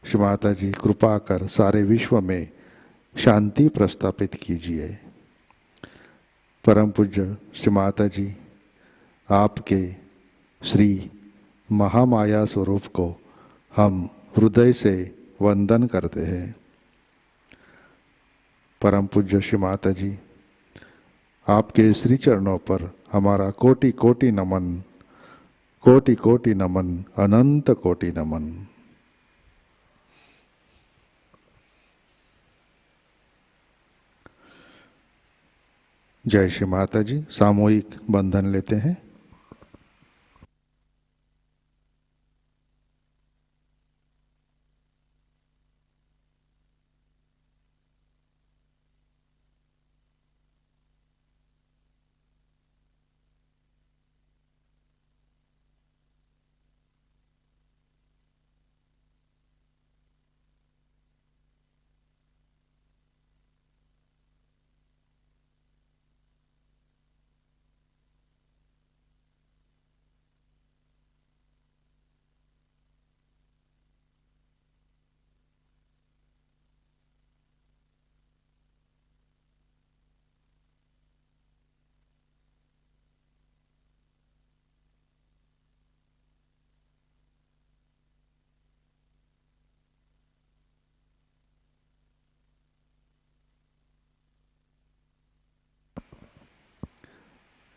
A: श्री माता जी, कृपा कर सारे विश्व में शांति प्रस्थापित कीजिए। परम पूज्य श्री माता जी, आपके श्री महामाया स्वरूप को हम हृदय से वंदन करते हैं। परम पूज्य श्री माता जी, आपके श्री चरणों पर हमारा कोटि कोटि नमन, कोटि कोटि नमन, अनंत कोटि नमन। जय श्री माता जी। सामूहिक बंधन लेते हैं।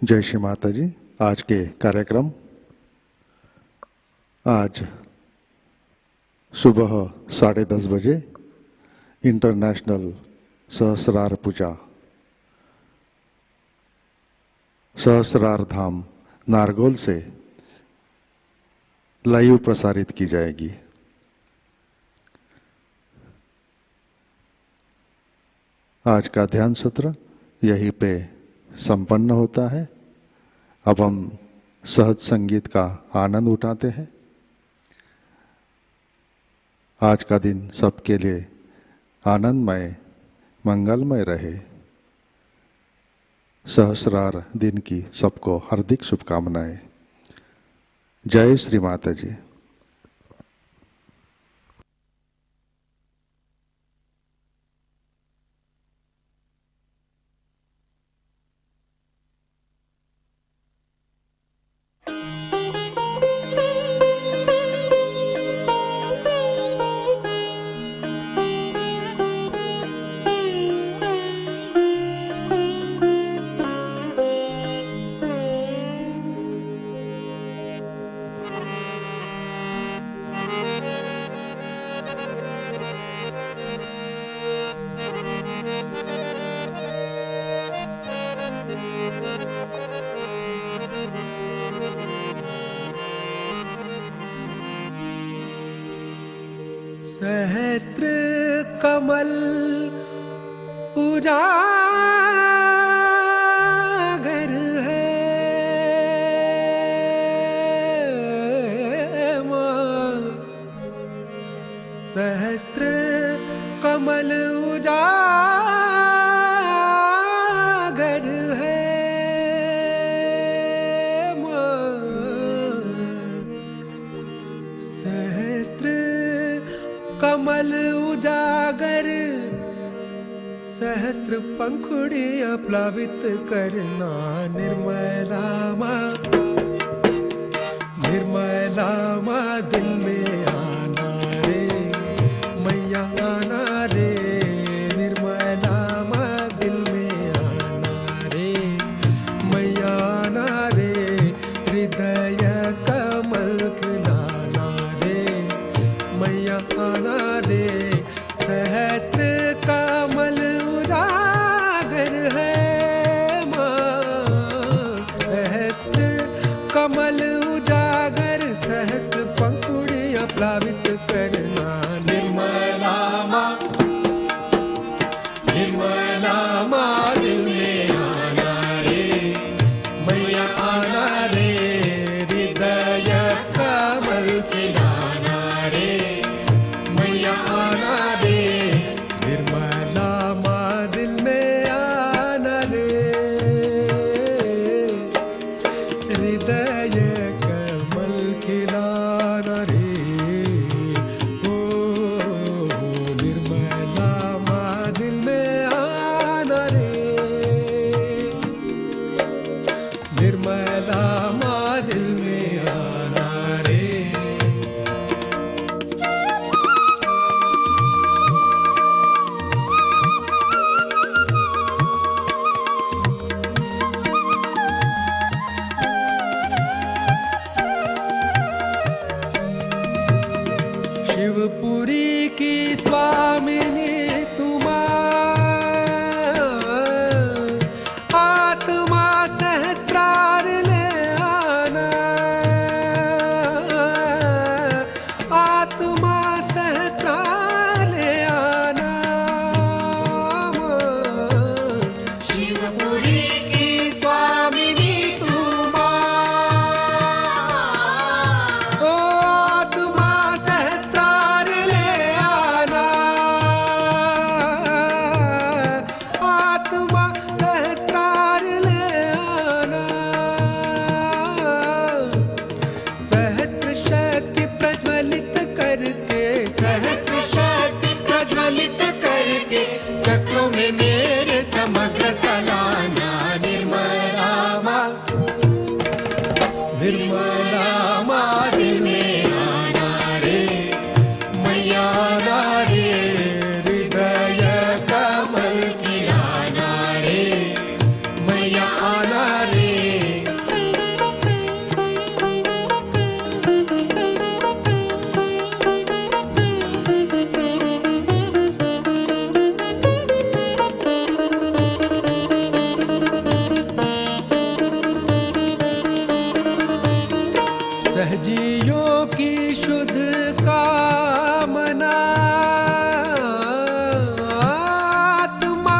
A: जय श्री माता जी। आज के कार्यक्रम, आज सुबह 10:30 बजे इंटरनेशनल सहस्रार पूजा सहस्रार धाम नारगोल से लाइव प्रसारित की जाएगी। आज का ध्यान सत्र यहीं पे संपन्न होता है। अब हम सहज संगीत का आनंद उठाते हैं। आज का दिन सबके लिए आनंदमय, मंगलमय रहे। सहस्रार दिन की सबको हार्दिक शुभकामनाएं। जय श्री माता जी।
D: सहस्त्र कमल उजागर है माँ, सहस्त्र कमल उजागर है माँ, सहस्त्र कमल उजागर, सहस्त्र पंखुड़ियां प्लावित करना निर्मला माँ, निर्मला माँ दिल में आना रे मैया आना रे, निर्मला माँ दिल में आना रे मैया आना रे, हृदय कमल खिलाना रे मैया आना रे, सहस्त्र कमल उजागर है माँ, सहस्त्र कमल उजागर, सहस्त्र पंखुड़ियां प्लावित करना निर्मला माँ, निर्मला माँ दिल में आना रे मैया आना रे, हृदय कमल खिलाना रे मैया आना रे, निर्मला माँ दिल में आना रे, हृदय कमल खिलाना रे, ओ निर्मला माँ दिल में आना रे, निर्मला माँ दिल में आना रे। शिवपुरी की स्वामिनी तुम आत्मा सहस्त्रार ले आना, आत्मा सहस्त्रार ले आना शिवपुरी की स्वामिनी तुम, ओ आत्मा सहस्त्रार ले आना, आत्मा सहस्त्रार ले आना, सहस्त्र शक्ति प्रज्वलित करके, सहस्त्र शक्ति प्रज्वलित करके, चक्रों में मेरे समग्र तलाना निर्मला माँ, निर्मला माँ दिल में आना रे मैया आना रे, हृदय कमल खिलाना रे मैया आना रे। सहजियों की शुद्ध कामना, आत्मा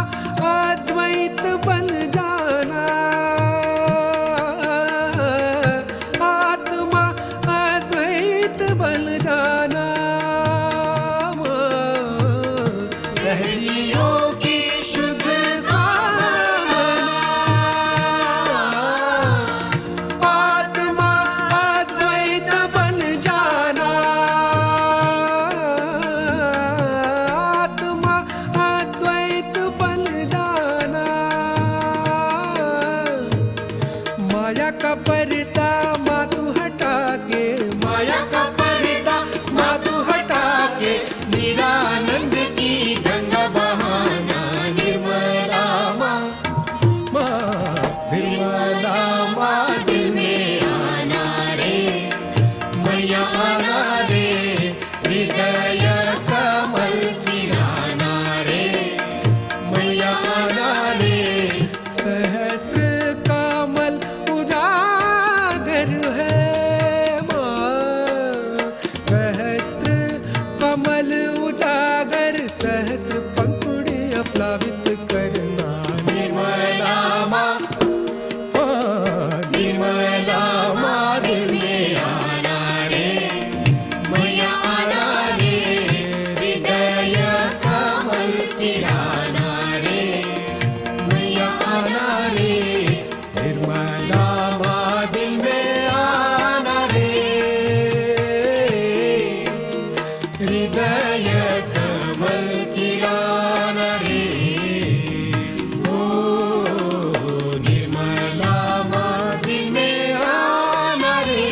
D: अद्वैत बन जाना, आत्मा अद्वैत बन जाना, सहजियों की शुद्ध कामना, आत्मा अद्वैत बन जाना, आत्मा अद्वैत बन जाना, माया का पर्दा मातू हटा के, माया का पर्दा मातू हटा के, निरानंद की गंगा बहाना निर्मला माँ, निर्मला माँ दिल में आना रे मैया आना रे, हृदय कमल खिलाना रे मैया आना रे, सहस्त्र कमल उजागर है माँ, सहस्त्र कमल उजागर, सहस्त्र पंखुड़ियां प्लावित कर हृदय कमल किराना रे, ओ निर्मला माँ दिल में आना रे,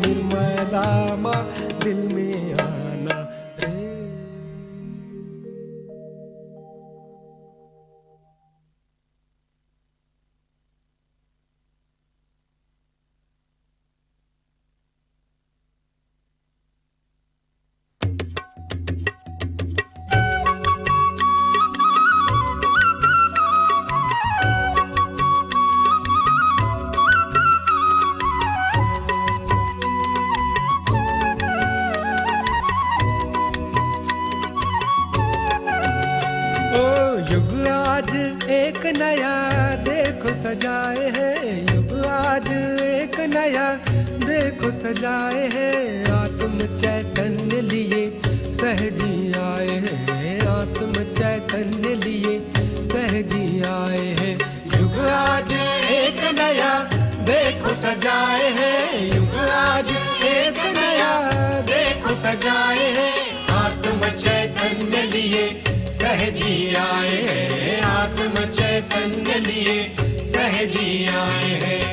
D: निर्मला माँ दिल में आना रे। एक नया देखो सजाए है, युग आज एक नया देखो सजाए है, आत्म चैतन्य लिए सहजी आए हैं, आत्म चैतन्य लिए सहजी आए हैं। युग आज एक नया देखो सजाए है, युग आज एक नया देखो सजाए है, आत्म चैतन्य लिए सहजी आए हैं, आत्म चैतन्य लिए सहजी आए हैं।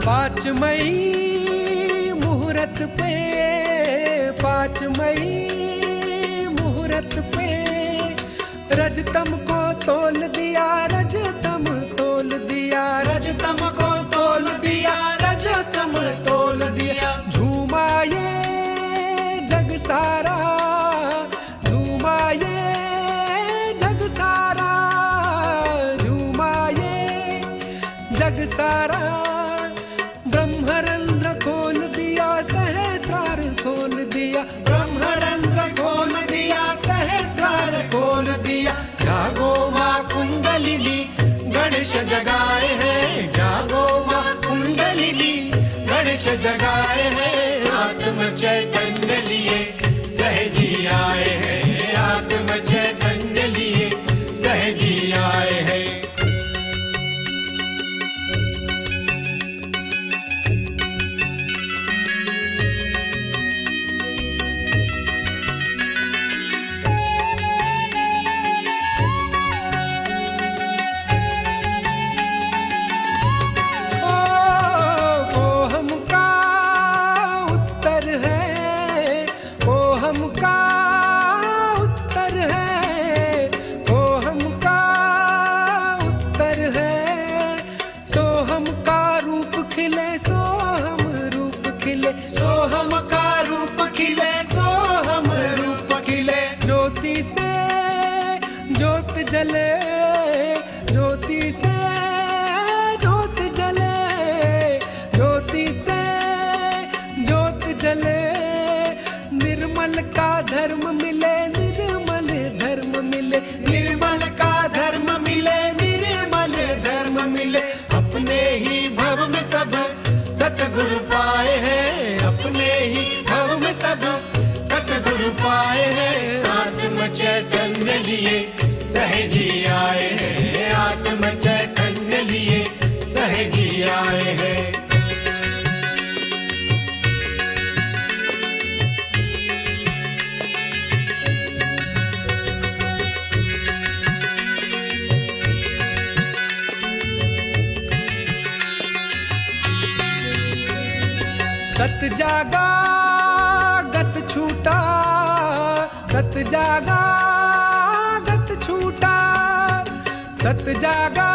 D: पाँच मई मुहूर्त पे, 5 मई मुहूर्त पे रजतम को तोल दिया, रजतम तोल दिया, रजतम को तोल दिया, रजतम तोल दिया। झूमा ये जग सारा, झूमा ये जग सारा, झूमा ये जग सारा। ब्रह्मरंध्र खोल दिया, सहस्रार खोल दिया, ब्रह्मरंध्र खोल दिया, सहस्रार खोल दिया। जागो माँ कुंडलिनी गणेश जगाए हैं, जागो माँ कुंडलिनी गणेश जगाए हैं, आत्म चैतन्य लिए सहजी आए हैं, आत्म चैतन्य लिए सहजी आए हैं। जले ज्योति से ज्योत जले, ज्योति से ज्योत जले। निर्मल का धर्म मिले, निर्मल धर्म मिले, निर्मल का धर्म मिले, निर्मल धर्म मिले। अपने ही भव में सब सतगुरु पाए हैं, अपने ही भव में सब सतगुरु पाए हैं, आत्म चैतन्य लिए सहजी आए हैं, आत्म चैतन्य लिए सहजी आए हैं। सत जागा गत छूटा, सत जागा गत छूटा, सत जागा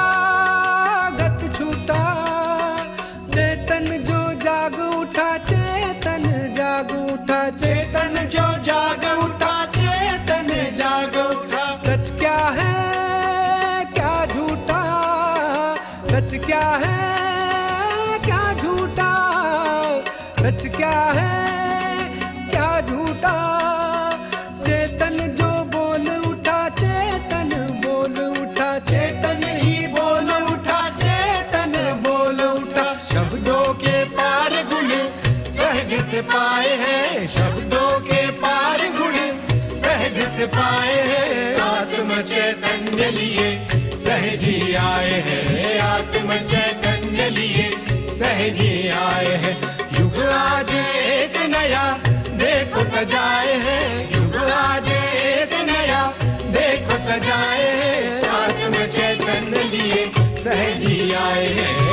D: गत छूटा। चेतन जो जाग उठा, चेतन जाग उठा, चेतन जो जाग उठा, चेतन जाग उठा। सच क्या है क्या झूठा, सच क्या है क्या झूठा, सच क्या है क्या झूठा। चेतन जो बोल उठा, चेतन बोल उठा, चेतन ही बोल उठा, चेतन बोल उठा। शब्दों के पार गुल सहज से पाए हैं, शब्दों के पार गुण सहज से पाए हैं। आत्म चैतन्य लिए सहज ही आए हैं, आत्म चैतन्य लिए सहज ही आए हैं। युग आज एक नया देखो सजाए हैं, युग आज एक नया देखो सजाए हैं। आत्म चैतन्य लिए सहज ही आए हैं,